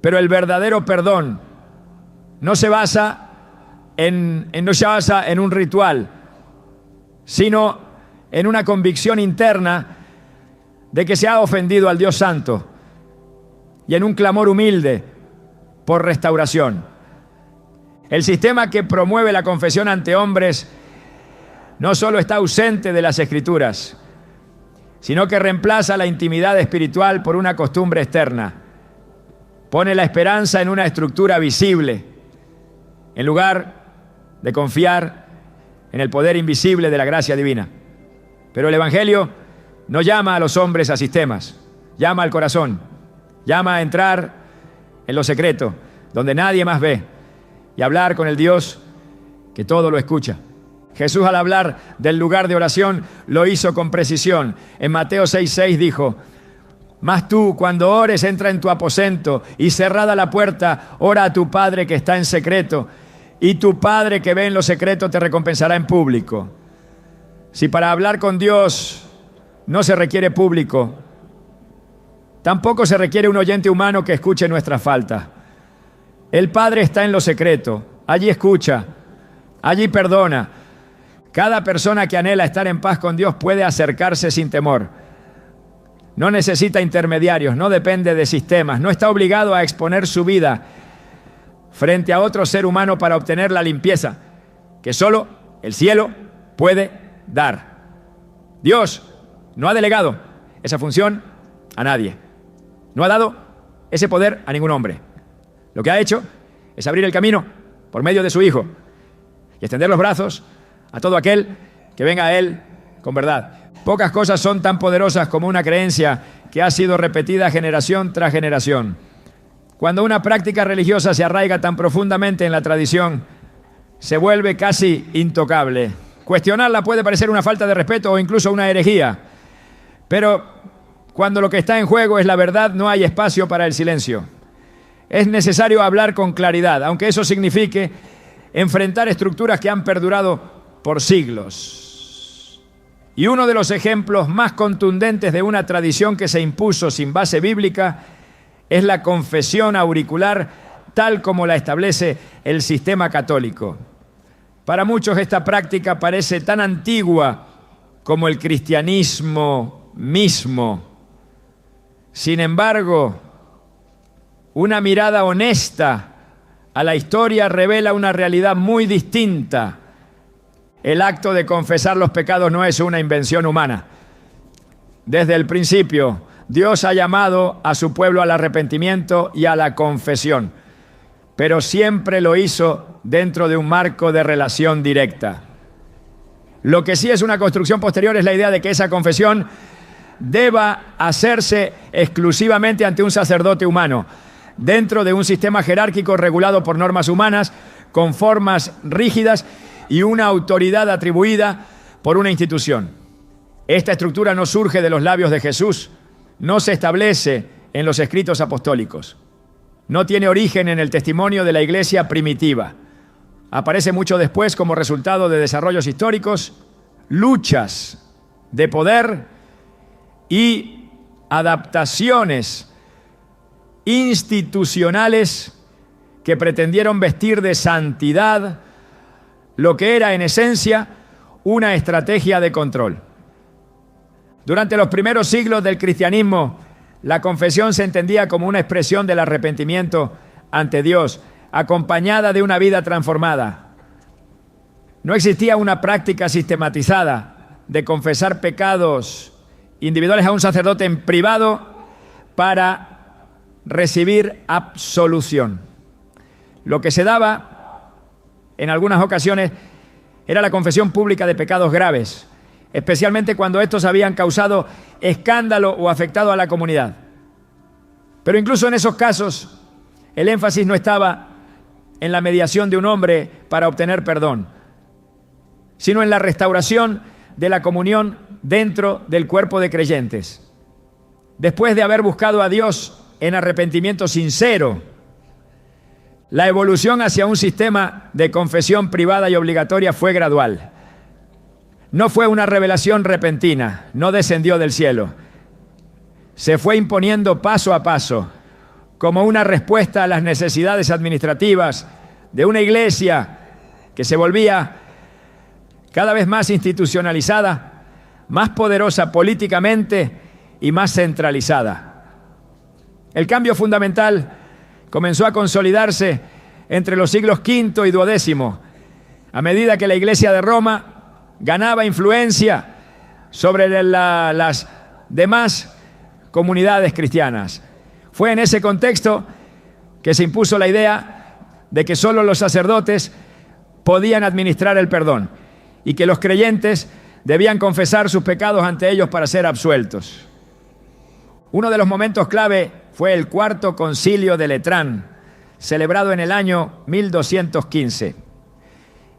pero el verdadero perdón no se basa en un ritual, sino en una convicción interna de que se ha ofendido al Dios Santo y en un clamor humilde por restauración. El sistema que promueve la confesión ante hombres no solo está ausente de las Escrituras, sino que reemplaza la intimidad espiritual por una costumbre externa. Pone la esperanza en una estructura visible, en lugar de confiar en el poder invisible de la gracia divina. Pero el Evangelio no llama a los hombres a sistemas, llama al corazón, llama a entrar en lo secreto, donde nadie más ve, y hablar con el Dios que todo lo escucha. Jesús, al hablar del lugar de oración, lo hizo con precisión. En Mateo 6:6 dijo: mas tú, cuando ores, entra en tu aposento y cerrada la puerta, ora a tu Padre que está en secreto, y tu Padre que ve en lo secreto te recompensará en público. Si para hablar con Dios no se requiere público, tampoco se requiere un oyente humano que escuche nuestras faltas. El Padre está en lo secreto, allí escucha, allí perdona. Cada persona que anhela estar en paz con Dios puede acercarse sin temor. No necesita intermediarios, no depende de sistemas, no está obligado a exponer su vida frente a otro ser humano para obtener la limpieza que solo el cielo puede dar. Dios no ha delegado esa función a nadie. No ha dado ese poder a ningún hombre. Lo que ha hecho es abrir el camino por medio de su Hijo y extender los brazos a todo aquel que venga a Él con verdad. Pocas cosas son tan poderosas como una creencia que ha sido repetida generación tras generación. Cuando una práctica religiosa se arraiga tan profundamente en la tradición, se vuelve casi intocable. Cuestionarla puede parecer una falta de respeto o incluso una herejía, pero cuando lo que está en juego es la verdad, no hay espacio para el silencio. Es necesario hablar con claridad, aunque eso signifique enfrentar estructuras que han perdurado por siglos. Y uno de los ejemplos más contundentes de una tradición que se impuso sin base bíblica es la confesión auricular, tal como la establece el sistema católico. Para muchos esta práctica parece tan antigua como el cristianismo mismo. Sin embargo, una mirada honesta a la historia revela una realidad muy distinta. El acto de confesar los pecados no es una invención humana. Desde el principio, Dios ha llamado a su pueblo al arrepentimiento y a la confesión, pero siempre lo hizo dentro de un marco de relación directa. Lo que sí es una construcción posterior es la idea de que esa confesión deba hacerse exclusivamente ante un sacerdote humano, dentro de un sistema jerárquico regulado por normas humanas, con formas rígidas y una autoridad atribuida por una institución. Esta estructura no surge de los labios de Jesús, no se establece en los escritos apostólicos, no tiene origen en el testimonio de la iglesia primitiva. Aparece mucho después como resultado de desarrollos históricos, luchas de poder y adaptaciones institucionales que pretendieron vestir de santidad lo que era en esencia una estrategia de control. Durante los primeros siglos del cristianismo, la confesión se entendía como una expresión del arrepentimiento ante Dios, acompañada de una vida transformada. No existía una práctica sistematizada de confesar pecados individuales a un sacerdote en privado para recibir absolución. Lo que se daba en algunas ocasiones era la confesión pública de pecados graves, especialmente cuando estos habían causado escándalo o afectado a la comunidad. Pero incluso en esos casos, el énfasis no estaba en la mediación de un hombre para obtener perdón, sino en la restauración de la comunión dentro del cuerpo de creyentes. Después de haber buscado a Dios en arrepentimiento sincero, la evolución hacia un sistema de confesión privada y obligatoria fue gradual. No fue una revelación repentina, no descendió del cielo. Se fue imponiendo paso a paso, como una respuesta a las necesidades administrativas de una iglesia que se volvía cada vez más institucionalizada, más poderosa políticamente y más centralizada. El cambio fundamental comenzó a consolidarse entre los siglos V y XII, a medida que la Iglesia de Roma ganaba influencia sobre las demás comunidades cristianas. Fue en ese contexto que se impuso la idea de que solo los sacerdotes podían administrar el perdón y que los creyentes debían confesar sus pecados ante ellos para ser absueltos. Uno de los momentos clave fue el Cuarto Concilio de Letrán, celebrado en el año 1215.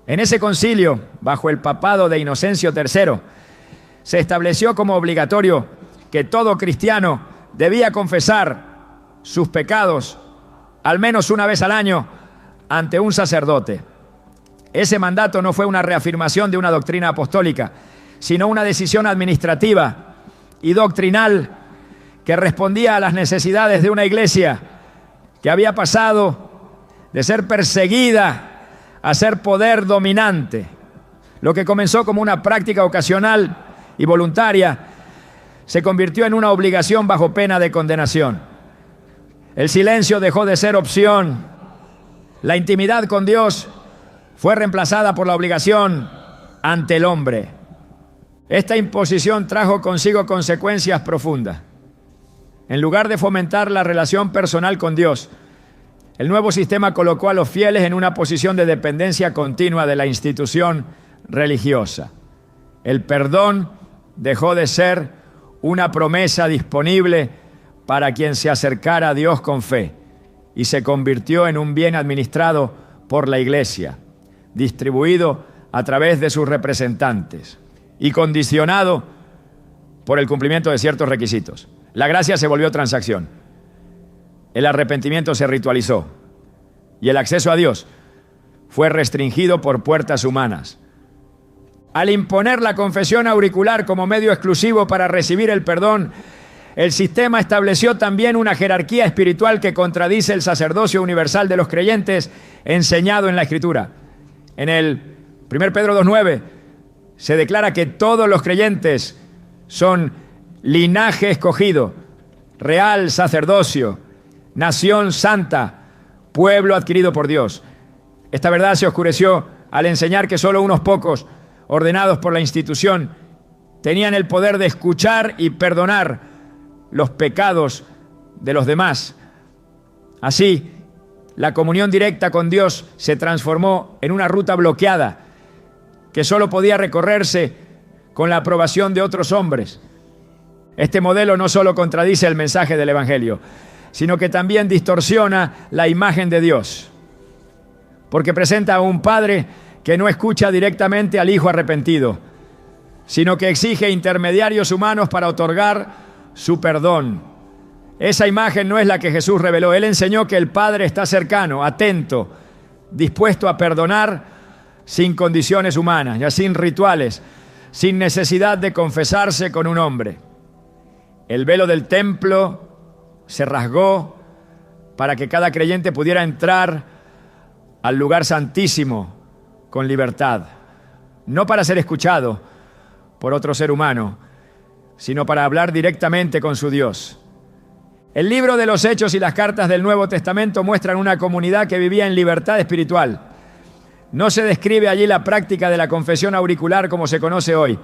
En ese concilio, bajo el papado de Inocencio III, se estableció como obligatorio que todo cristiano debía confesar sus pecados al menos una vez al año ante un sacerdote. Ese mandato no fue una reafirmación de una doctrina apostólica, sino una decisión administrativa y doctrinal que respondía a las necesidades de una iglesia que había pasado de ser perseguida a ser poder dominante. Lo que comenzó como una práctica ocasional y voluntaria se convirtió en una obligación bajo pena de condenación. El silencio dejó de ser opción. La intimidad con Dios fue reemplazada por la obligación ante el hombre. Esta imposición trajo consigo consecuencias profundas. En lugar de fomentar la relación personal con Dios, el nuevo sistema colocó a los fieles en una posición de dependencia continua de la institución religiosa. El perdón dejó de ser una promesa disponible para quien se acercara a Dios con fe y se convirtió en un bien administrado por la Iglesia, distribuido a través de sus representantes y condicionado por el cumplimiento de ciertos requisitos. La gracia se volvió transacción. El arrepentimiento se ritualizó y el acceso a Dios fue restringido por puertas humanas. Al imponer la confesión auricular como medio exclusivo para recibir el perdón, el sistema estableció también una jerarquía espiritual que contradice el sacerdocio universal de los creyentes enseñado en la Escritura. En el 1 Pedro 2:9 se declara que todos los creyentes son linaje escogido, real sacerdocio, nación santa, pueblo adquirido por Dios. Esta verdad se oscureció al enseñar que solo unos pocos, ordenados por la institución, tenían el poder de escuchar y perdonar los pecados de los demás. Así, la comunión directa con Dios se transformó en una ruta bloqueada que solo podía recorrerse con la aprobación de otros hombres. Este modelo no solo contradice el mensaje del Evangelio, sino que también distorsiona la imagen de Dios, porque presenta a un padre que no escucha directamente al hijo arrepentido, sino que exige intermediarios humanos para otorgar su perdón. Esa imagen no es la que Jesús reveló. Él enseñó que el Padre está cercano, atento, dispuesto a perdonar sin condiciones humanas, ya sin rituales, sin necesidad de confesarse con un hombre. El velo del templo se rasgó para que cada creyente pudiera entrar al lugar santísimo con libertad, no para ser escuchado por otro ser humano, sino para hablar directamente con su Dios. El libro de los Hechos y las cartas del Nuevo Testamento muestran una comunidad que vivía en libertad espiritual. No se describe allí la práctica de la confesión auricular como se conoce hoy.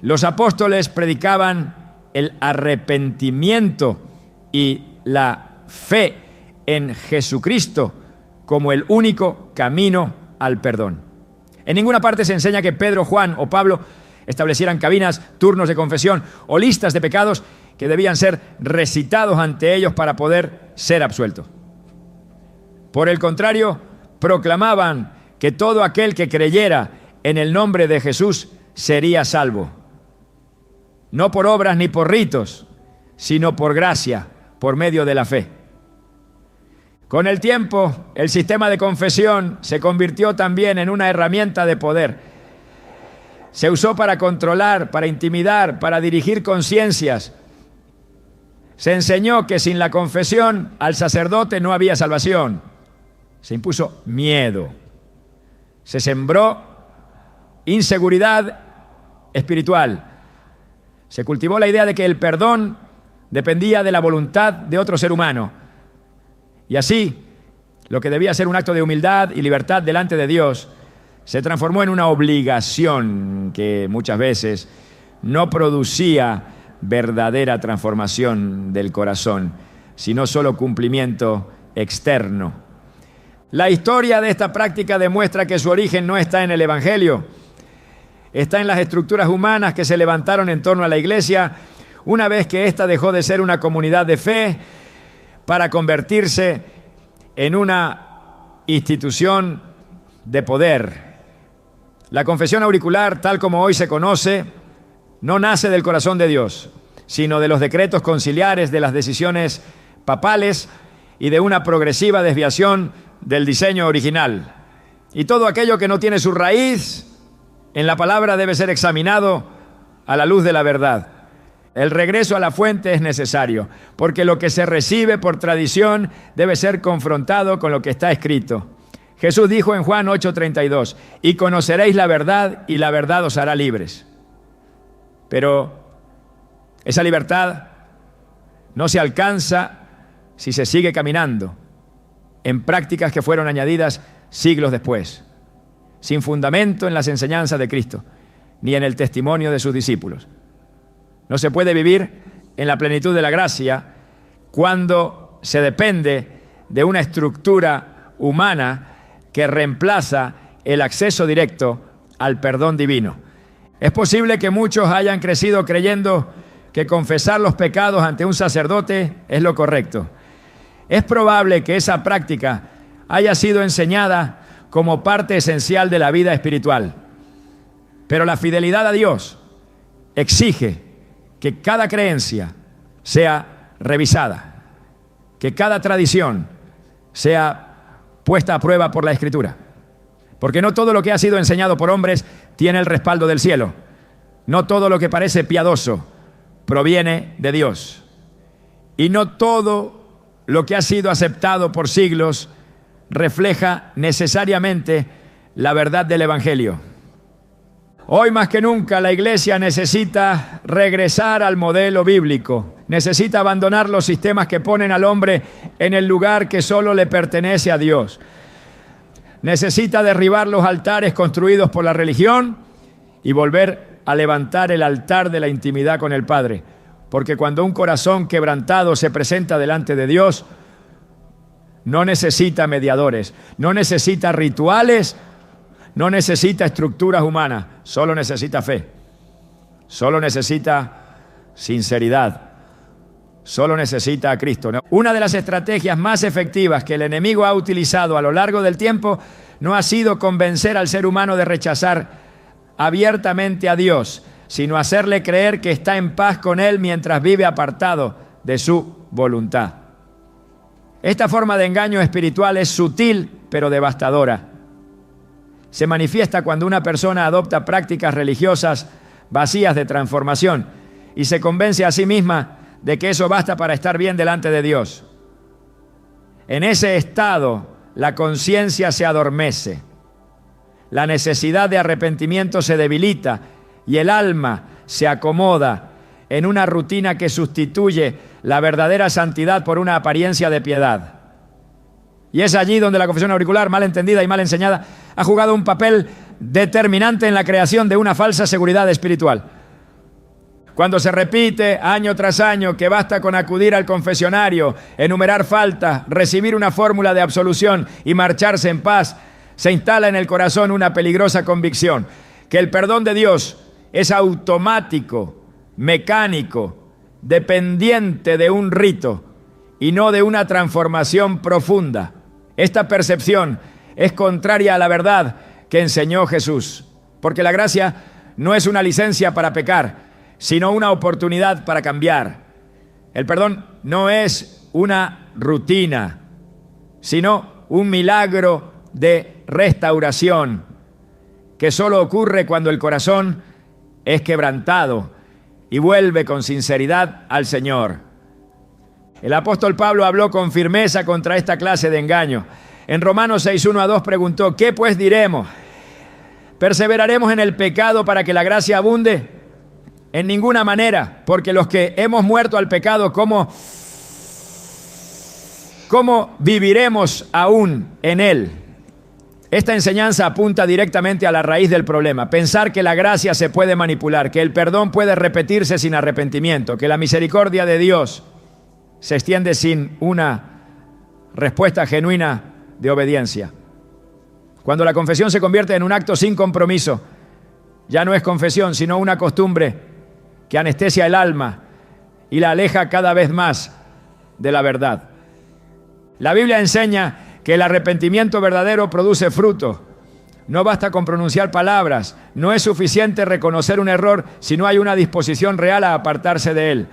Los apóstoles predicaban el arrepentimiento y la fe en Jesucristo como el único camino al perdón. En ninguna parte se enseña que Pedro, Juan o Pablo establecieran cabinas, turnos de confesión o listas de pecados que debían ser recitados ante ellos para poder ser absueltos. Por el contrario, proclamaban que todo aquel que creyera en el nombre de Jesús sería salvo. No por obras ni por ritos, sino por gracia, por medio de la fe. Con el tiempo, el sistema de confesión se convirtió también en una herramienta de poder. Se usó para controlar, para intimidar, para dirigir conciencias. Se enseñó que sin la confesión al sacerdote no había salvación. Se impuso miedo. Se sembró inseguridad espiritual. Se cultivó la idea de que el perdón dependía de la voluntad de otro ser humano. Y así, lo que debía ser un acto de humildad y libertad delante de Dios, se transformó en una obligación que muchas veces no producía verdadera transformación del corazón, sino solo cumplimiento externo. La historia de esta práctica demuestra que su origen no está en el Evangelio, está en las estructuras humanas que se levantaron en torno a la iglesia una vez que ésta dejó de ser una comunidad de fe para convertirse en una institución de poder. La confesión auricular, tal como hoy se conoce, no nace del corazón de Dios, sino de los decretos conciliares, de las decisiones papales y de una progresiva desviación del diseño original. Y todo aquello que no tiene su raíz en la palabra debe ser examinado a la luz de la verdad. El regreso a la fuente es necesario, porque lo que se recibe por tradición debe ser confrontado con lo que está escrito. Jesús dijo en Juan 8:32, y conoceréis la verdad, y la verdad os hará libres. Pero esa libertad no se alcanza si se sigue caminando en prácticas que fueron añadidas siglos después, sin fundamento en las enseñanzas de Cristo, ni en el testimonio de sus discípulos. No se puede vivir en la plenitud de la gracia cuando se depende de una estructura humana que reemplaza el acceso directo al perdón divino. Es posible que muchos hayan crecido creyendo que confesar los pecados ante un sacerdote es lo correcto. Es probable que esa práctica haya sido enseñada como parte esencial de la vida espiritual. Pero la fidelidad a Dios exige que cada creencia sea revisada, que cada tradición sea puesta a prueba por la Escritura. Porque no todo lo que ha sido enseñado por hombres tiene el respaldo del cielo. No todo lo que parece piadoso proviene de Dios. Y no todo lo que ha sido aceptado por siglos refleja necesariamente la verdad del Evangelio. Hoy más que nunca la iglesia necesita regresar al modelo bíblico, necesita abandonar los sistemas que ponen al hombre en el lugar que solo le pertenece a Dios. Necesita derribar los altares construidos por la religión y volver a levantar el altar de la intimidad con el Padre. Porque cuando un corazón quebrantado se presenta delante de Dios, no necesita mediadores, no necesita rituales, no necesita estructuras humanas, solo necesita fe, solo necesita sinceridad, solo necesita a Cristo. Una de las estrategias más efectivas que el enemigo ha utilizado a lo largo del tiempo no ha sido convencer al ser humano de rechazar abiertamente a Dios, sino hacerle creer que está en paz con Él mientras vive apartado de su voluntad. Esta forma de engaño espiritual es sutil pero devastadora. Se manifiesta cuando una persona adopta prácticas religiosas vacías de transformación y se convence a sí misma de que eso basta para estar bien delante de Dios. En ese estado, la conciencia se adormece, la necesidad de arrepentimiento se debilita y el alma se acomoda en una rutina que sustituye la verdadera santidad por una apariencia de piedad. Y es allí donde la confesión auricular, mal entendida y mal enseñada, ha jugado un papel determinante en la creación de una falsa seguridad espiritual. Cuando se repite año tras año que basta con acudir al confesionario, enumerar faltas, recibir una fórmula de absolución y marcharse en paz, se instala en el corazón una peligrosa convicción, que el perdón de Dios es automático, mecánico, dependiente de un rito y no de una transformación profunda. Esta percepción es contraria a la verdad que enseñó Jesús, porque la gracia no es una licencia para pecar, sino una oportunidad para cambiar. El perdón no es una rutina, sino un milagro de restauración que solo ocurre cuando el corazón es quebrantado y vuelve con sinceridad al Señor. El apóstol Pablo habló con firmeza contra esta clase de engaño. En Romanos 6:1-2 preguntó: ¿qué pues diremos? ¿Perseveraremos en el pecado para que la gracia abunde? En ninguna manera, porque los que hemos muerto al pecado, ¿cómo viviremos aún en él? Esta enseñanza apunta directamente a la raíz del problema. Pensar que la gracia se puede manipular, que el perdón puede repetirse sin arrepentimiento, que la misericordia de Dios se extiende sin una respuesta genuina de obediencia. Cuando la confesión se convierte en un acto sin compromiso, ya no es confesión, sino una costumbre que anestesia el alma y la aleja cada vez más de la verdad. La Biblia enseña que el arrepentimiento verdadero produce fruto. No basta con pronunciar palabras, no es suficiente reconocer un error si no hay una disposición real a apartarse de él.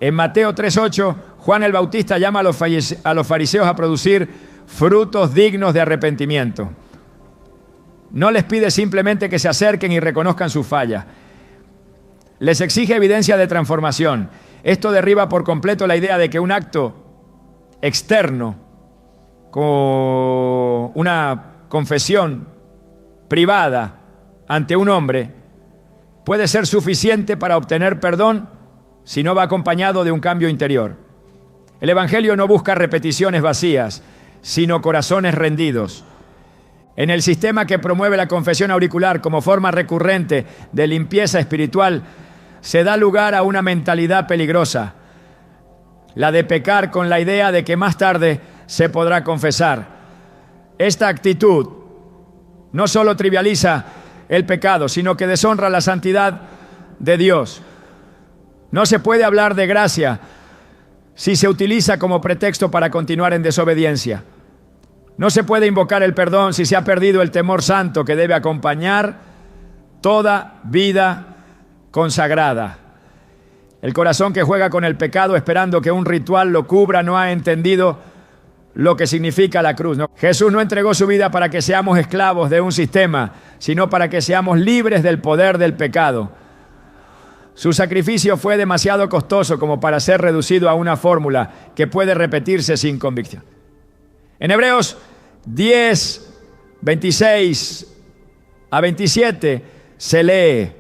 En Mateo 3:8, Juan el Bautista llama a los fariseos a producir frutos dignos de arrepentimiento. No les pide simplemente que se acerquen y reconozcan sus fallas. Les exige evidencia de transformación. Esto derriba por completo la idea de que un acto externo, como una confesión privada ante un hombre, puede ser suficiente para obtener perdón si no va acompañado de un cambio interior. El Evangelio no busca repeticiones vacías, sino corazones rendidos. En el sistema que promueve la confesión auricular como forma recurrente de limpieza espiritual, se da lugar a una mentalidad peligrosa, la de pecar con la idea de que más tarde se podrá confesar. Esta actitud no solo trivializa el pecado, sino que deshonra la santidad de Dios. No se puede hablar de gracia si se utiliza como pretexto para continuar en desobediencia. No se puede invocar el perdón si se ha perdido el temor santo que debe acompañar toda vida consagrada. El corazón que juega con el pecado esperando que un ritual lo cubra no ha entendido lo que significa la cruz, ¿no? Jesús no entregó su vida para que seamos esclavos de un sistema, sino para que seamos libres del poder del pecado. Su sacrificio fue demasiado costoso como para ser reducido a una fórmula que puede repetirse sin convicción. En Hebreos 10, 26 a 27 se lee: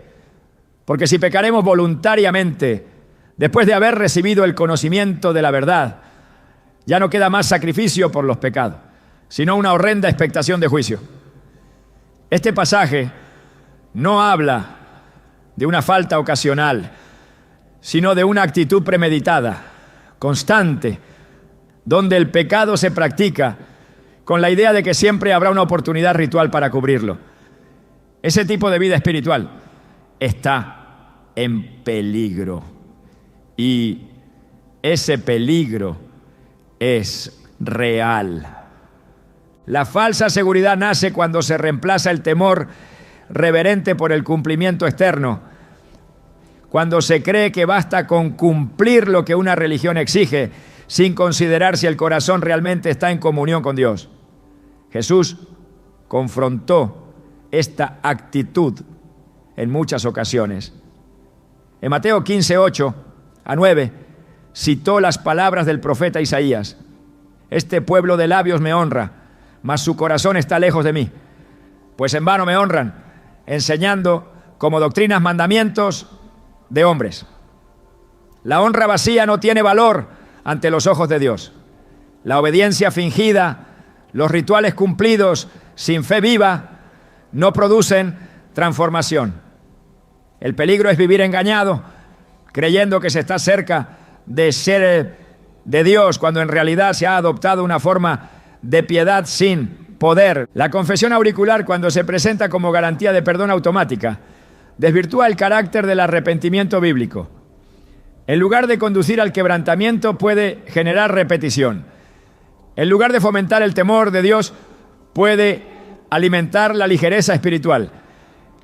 porque si pecaremos voluntariamente, después de haber recibido el conocimiento de la verdad, ya no queda más sacrificio por los pecados, sino una horrenda expectación de juicio. Este pasaje no habla de una falta ocasional, sino de una actitud premeditada, constante, donde el pecado se practica con la idea de que siempre habrá una oportunidad ritual para cubrirlo. Ese tipo de vida espiritual está en peligro, y ese peligro es real. La falsa seguridad nace cuando se reemplaza el temor reverente por el cumplimiento externo, cuando se cree que basta con cumplir lo que una religión exige, sin considerar si el corazón realmente está en comunión con Dios. Jesús confrontó esta actitud en muchas ocasiones. En Mateo 15, 8-9, citó las palabras del profeta Isaías: este pueblo de labios me honra, mas su corazón está lejos de mí. Pues en vano me honran, enseñando como doctrinas mandamientos de hombres. La honra vacía no tiene valor ante los ojos de Dios. La obediencia fingida, los rituales cumplidos sin fe viva, no producen transformación. El peligro es vivir engañado, creyendo que se está cerca de ser de Dios, cuando en realidad se ha adoptado una forma de piedad sin poder. La confesión auricular, cuando se presenta como garantía de perdón automática, desvirtúa el carácter del arrepentimiento bíblico. En lugar de conducir al quebrantamiento, puede generar repetición. En lugar de fomentar el temor de Dios, puede alimentar la ligereza espiritual.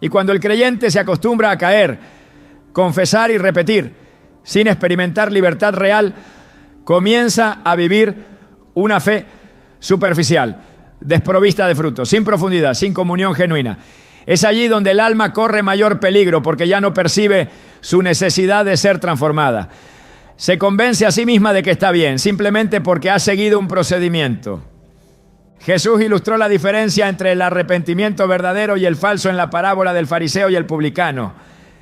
Y cuando el creyente se acostumbra a caer, confesar y repetir, sin experimentar libertad real, comienza a vivir una fe superficial, desprovista de fruto, sin profundidad, sin comunión genuina. Es allí donde el alma corre mayor peligro, porque ya no percibe su necesidad de ser transformada. Se convence a sí misma de que está bien, simplemente porque ha seguido un procedimiento. Jesús ilustró la diferencia entre el arrepentimiento verdadero y el falso en la parábola del fariseo y el publicano.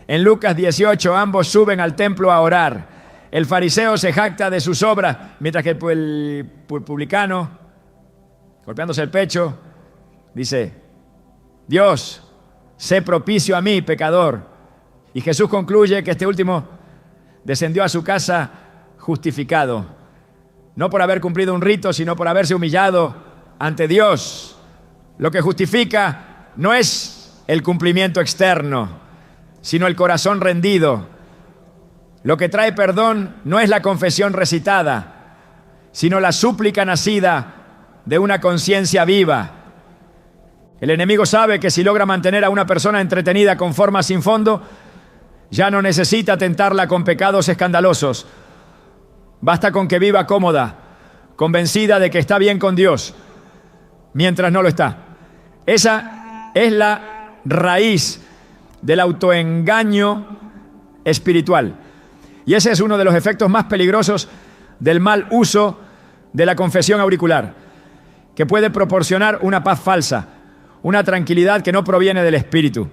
En Lucas 18, ambos suben al templo a orar. El fariseo se jacta de sus obras, mientras que el publicano, golpeándose el pecho, dice: Dios, sé propicio a mí, pecador. Y Jesús concluye que este último descendió a su casa justificado, no por haber cumplido un rito, sino por haberse humillado ante Dios. Lo que justifica no es el cumplimiento externo, sino el corazón rendido. Lo que trae perdón no es la confesión recitada, sino la súplica nacida de una conciencia viva. El enemigo sabe que si logra mantener a una persona entretenida con formas sin fondo, ya no necesita tentarla con pecados escandalosos. Basta con que viva cómoda, convencida de que está bien con Dios, mientras no lo está. Esa es la raíz del autoengaño espiritual. Y ese es uno de los efectos más peligrosos del mal uso de la confesión auricular, que puede proporcionar una paz falsa, una tranquilidad que no proviene del espíritu,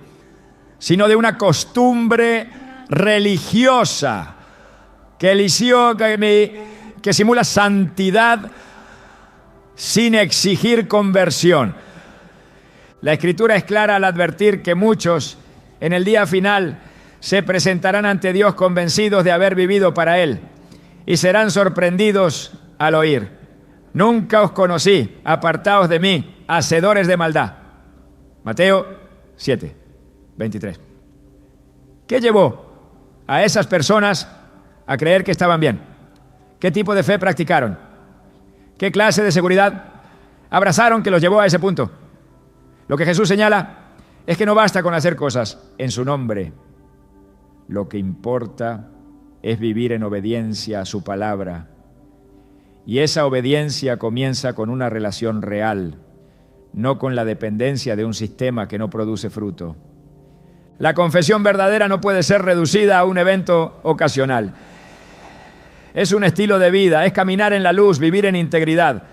sino de una costumbre religiosa que simula santidad sin exigir conversión. La Escritura es clara al advertir que muchos en el día final se presentarán ante Dios convencidos de haber vivido para Él y serán sorprendidos al oír: nunca os conocí, apartaos de mí, hacedores de maldad. Mateo 7, 23. ¿Qué llevó a esas personas a creer que estaban bien? ¿Qué tipo de fe practicaron? ¿Qué clase de seguridad abrazaron que los llevó a ese punto? Lo que Jesús señala es que no basta con hacer cosas en su nombre. Lo que importa es vivir en obediencia a su palabra. Y esa obediencia comienza con una relación real, no con la dependencia de un sistema que no produce fruto. La confesión verdadera no puede ser reducida a un evento ocasional. Es un estilo de vida, es caminar en la luz, vivir en integridad,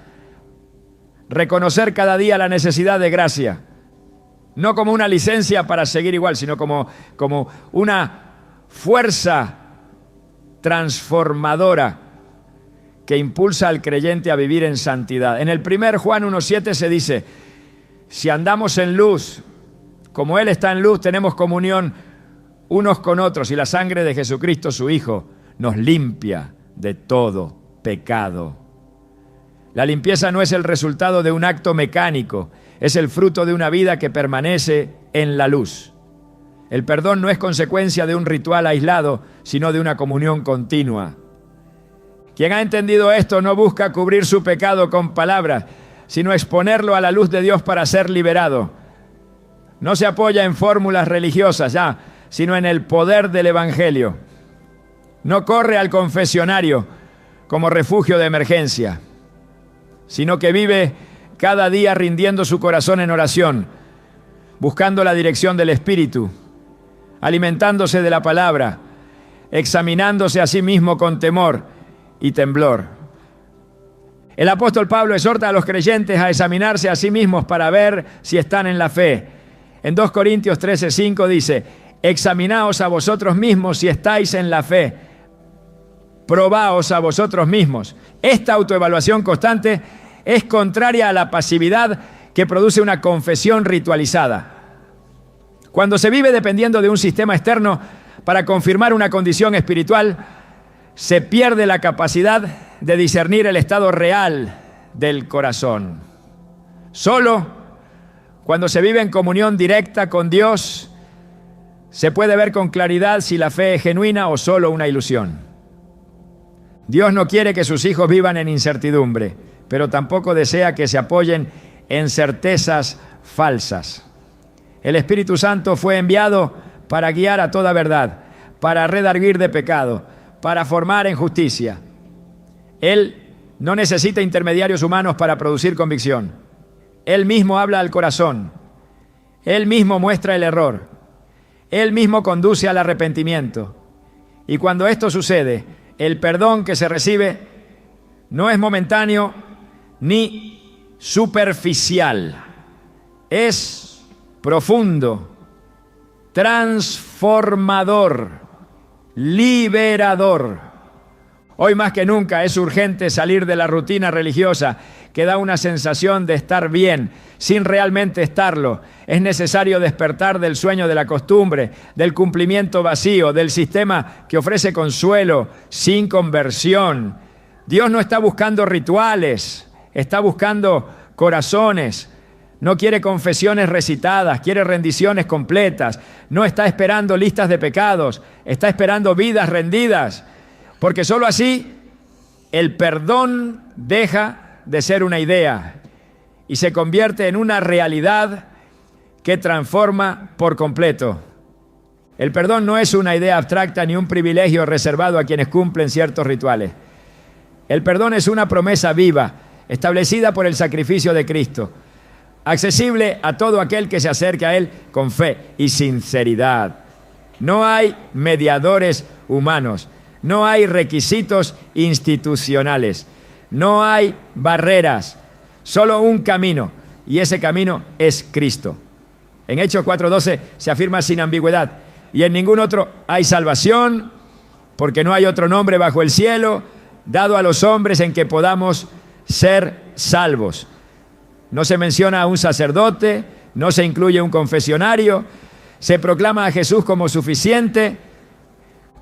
reconocer cada día la necesidad de gracia, no como una licencia para seguir igual, sino como una fuerza transformadora que impulsa al creyente a vivir en santidad. En el 1 Juan 1:7 se dice: si andamos en luz, como Él está en luz, tenemos comunión unos con otros, y la sangre de Jesucristo, su Hijo, nos limpia de todo pecado. La limpieza no es el resultado de un acto mecánico, es el fruto de una vida que permanece en la luz. El perdón no es consecuencia de un ritual aislado, sino de una comunión continua. Quien ha entendido esto no busca cubrir su pecado con palabras, sino exponerlo a la luz de Dios para ser liberado. No se apoya en fórmulas religiosas sino en el poder del Evangelio. No corre al confesionario como refugio de emergencia, sino que vive cada día rindiendo su corazón en oración, buscando la dirección del Espíritu, alimentándose de la palabra, examinándose a sí mismo con temor y temblor. El apóstol Pablo exhorta a los creyentes a examinarse a sí mismos para ver si están en la fe. En 2 Corintios 13:5 dice: examinaos a vosotros mismos si estáis en la fe. Probaos a vosotros mismos. Esta autoevaluación constante es contraria a la pasividad que produce una confesión ritualizada. Cuando se vive dependiendo de un sistema externo para confirmar una condición espiritual, se pierde la capacidad de discernir el estado real del corazón. Solo cuando se vive en comunión directa con Dios, se puede ver con claridad si la fe es genuina o solo una ilusión. Dios no quiere que sus hijos vivan en incertidumbre, pero tampoco desea que se apoyen en certezas falsas. El Espíritu Santo fue enviado para guiar a toda verdad, para redarguir de pecado, para formar en justicia. Él no necesita intermediarios humanos para producir convicción. Él mismo habla al corazón. Él mismo muestra el error. Él mismo conduce al arrepentimiento. Y cuando esto sucede, el perdón que se recibe no es momentáneo ni superficial. Es profundo, transformador, liberador. Hoy más que nunca es urgente salir de la rutina religiosa que da una sensación de estar bien, sin realmente estarlo. Es necesario despertar del sueño de la costumbre, del cumplimiento vacío, del sistema que ofrece consuelo sin conversión. Dios no está buscando rituales, está buscando corazones. No quiere confesiones recitadas, quiere rendiciones completas. No está esperando listas de pecados, está esperando vidas rendidas. Porque solo así el perdón deja de ser una idea y se convierte en una realidad que transforma por completo. El perdón no es una idea abstracta ni un privilegio reservado a quienes cumplen ciertos rituales. El perdón es una promesa viva, establecida por el sacrificio de Cristo, accesible a todo aquel que se acerque a Él con fe y sinceridad. No hay mediadores humanos. No hay requisitos institucionales, no hay barreras, solo un camino, y ese camino es Cristo. En Hechos 4:12 se afirma sin ambigüedad, y en ningún otro hay salvación, porque no hay otro nombre bajo el cielo dado a los hombres en que podamos ser salvos. No se menciona a un sacerdote, no se incluye un confesionario, se proclama a Jesús como suficiente.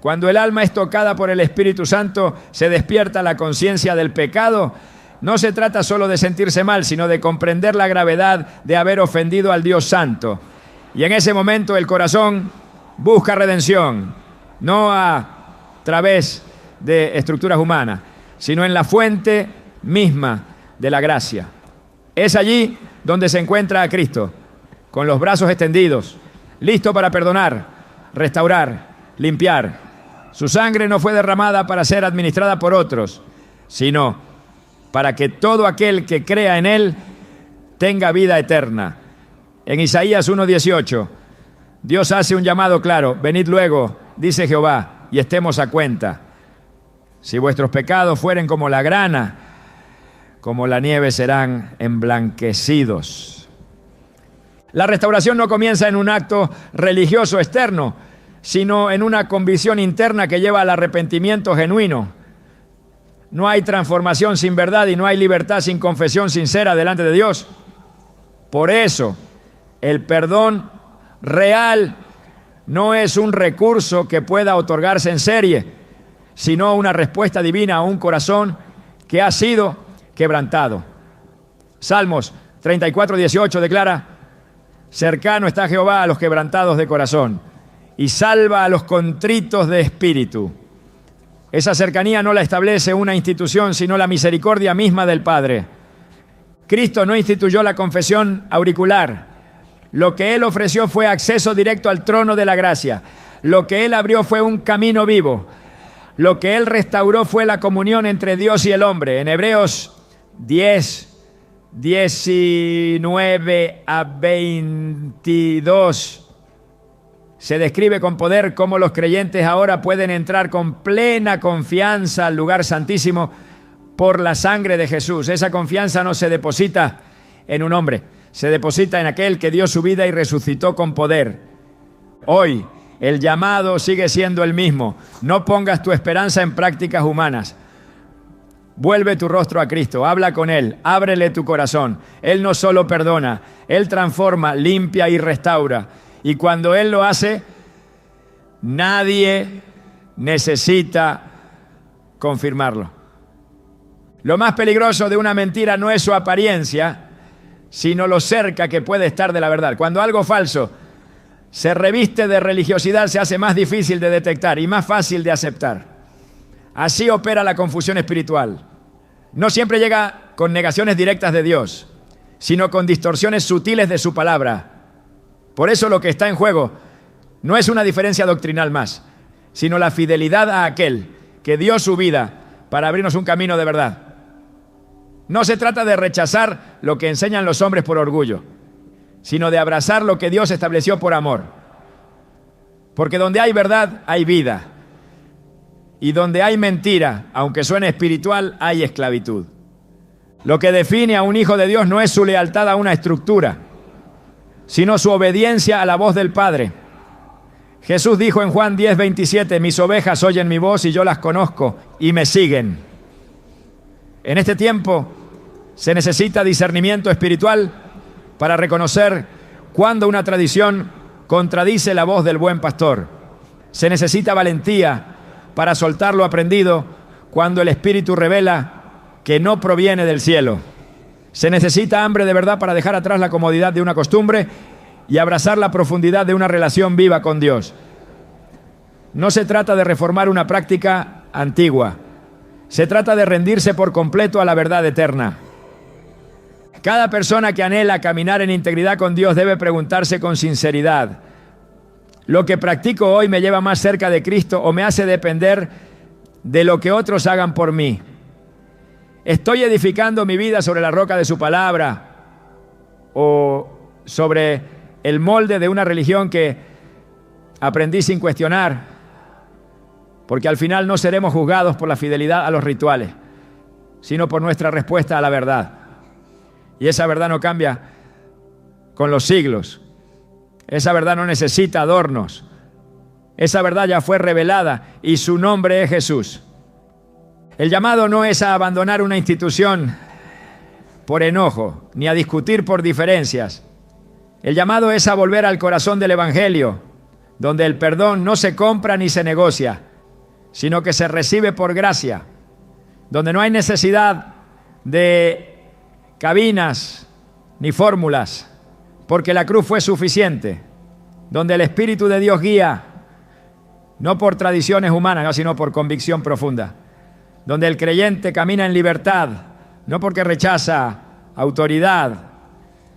Cuando el alma es tocada por el Espíritu Santo, se despierta la conciencia del pecado. No se trata solo de sentirse mal, sino de comprender la gravedad de haber ofendido al Dios Santo. Y en ese momento el corazón busca redención, no a través de estructuras humanas, sino en la fuente misma de la gracia. Es allí donde se encuentra a Cristo, con los brazos extendidos, listo para perdonar, restaurar, limpiar. Su sangre no fue derramada para ser administrada por otros, sino para que todo aquel que crea en Él tenga vida eterna. En Isaías 1:18, Dios hace un llamado claro: venid luego, dice Jehová, y estemos a cuenta. Si vuestros pecados fueren como la grana, como la nieve serán emblanquecidos. La restauración no comienza en un acto religioso externo, sino en una convicción interna que lleva al arrepentimiento genuino. No hay transformación sin verdad y no hay libertad sin confesión sincera delante de Dios. Por eso, el perdón real no es un recurso que pueda otorgarse en serie, sino una respuesta divina a un corazón que ha sido quebrantado. Salmos 34:18 declara: cercano está Jehová a los quebrantados de corazón y salva a los contritos de espíritu. Esa cercanía no la establece una institución, sino la misericordia misma del Padre. Cristo no instituyó la confesión auricular. Lo que Él ofreció fue acceso directo al trono de la gracia. Lo que Él abrió fue un camino vivo. Lo que Él restauró fue la comunión entre Dios y el hombre. En Hebreos 10:19-22 se describe con poder cómo los creyentes ahora pueden entrar con plena confianza al lugar santísimo por la sangre de Jesús. Esa confianza no se deposita en un hombre, se deposita en aquel que dio su vida y resucitó con poder. Hoy el llamado sigue siendo el mismo: no pongas tu esperanza en prácticas humanas. Vuelve tu rostro a Cristo, habla con Él, ábrele tu corazón. Él no solo perdona, Él transforma, limpia y restaura. Y cuando Él lo hace, nadie necesita confirmarlo. Lo más peligroso de una mentira no es su apariencia, sino lo cerca que puede estar de la verdad. Cuando algo falso se reviste de religiosidad, se hace más difícil de detectar y más fácil de aceptar. Así opera la confusión espiritual. No siempre llega con negaciones directas de Dios, sino con distorsiones sutiles de su palabra. Por eso lo que está en juego no es una diferencia doctrinal más, sino la fidelidad a aquel que dio su vida para abrirnos un camino de verdad. No se trata de rechazar lo que enseñan los hombres por orgullo, sino de abrazar lo que Dios estableció por amor. Porque donde hay verdad, hay vida. Y donde hay mentira, aunque suene espiritual, hay esclavitud. Lo que define a un hijo de Dios no es su lealtad a una estructura, sino su obediencia a la voz del Padre. Jesús dijo en Juan 10:27, mis ovejas oyen mi voz y yo las conozco y me siguen. En este tiempo se necesita discernimiento espiritual para reconocer cuando una tradición contradice la voz del buen pastor. Se necesita valentía para soltar lo aprendido cuando el Espíritu revela que no proviene del cielo. Se necesita hambre de verdad para dejar atrás la comodidad de una costumbre y abrazar la profundidad de una relación viva con Dios. No se trata de reformar una práctica antigua. Se trata de rendirse por completo a la verdad eterna. Cada persona que anhela caminar en integridad con Dios debe preguntarse con sinceridad: ¿lo que practico hoy me lleva más cerca de Cristo o me hace depender de lo que otros hagan por mí? ¿Estoy edificando mi vida sobre la roca de su palabra o sobre el molde de una religión que aprendí sin cuestionar? Porque al final no seremos juzgados por la fidelidad a los rituales, sino por nuestra respuesta a la verdad. Y esa verdad no cambia con los siglos. Esa verdad no necesita adornos. Esa verdad ya fue revelada y su nombre es Jesús. El llamado no es a abandonar una institución por enojo, ni a discutir por diferencias. El llamado es a volver al corazón del Evangelio, donde el perdón no se compra ni se negocia, sino que se recibe por gracia, donde no hay necesidad de cabinas ni fórmulas, porque la cruz fue suficiente, donde el Espíritu de Dios guía, no por tradiciones humanas, sino por convicción profunda, donde el creyente camina en libertad, no porque rechaza autoridad,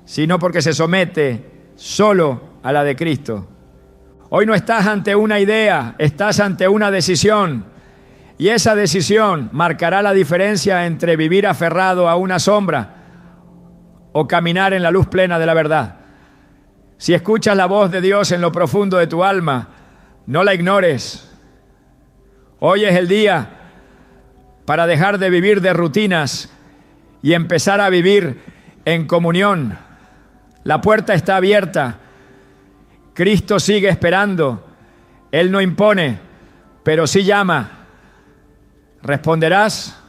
sino porque se somete solo a la de Cristo. Hoy no estás ante una idea, estás ante una decisión, y esa decisión marcará la diferencia entre vivir aferrado a una sombra o caminar en la luz plena de la verdad. Si escuchas la voz de Dios en lo profundo de tu alma, no la ignores. Hoy es el día para dejar de vivir de rutinas y empezar a vivir en comunión. La puerta está abierta. Cristo sigue esperando. Él no impone, pero sí llama. ¿Responderás?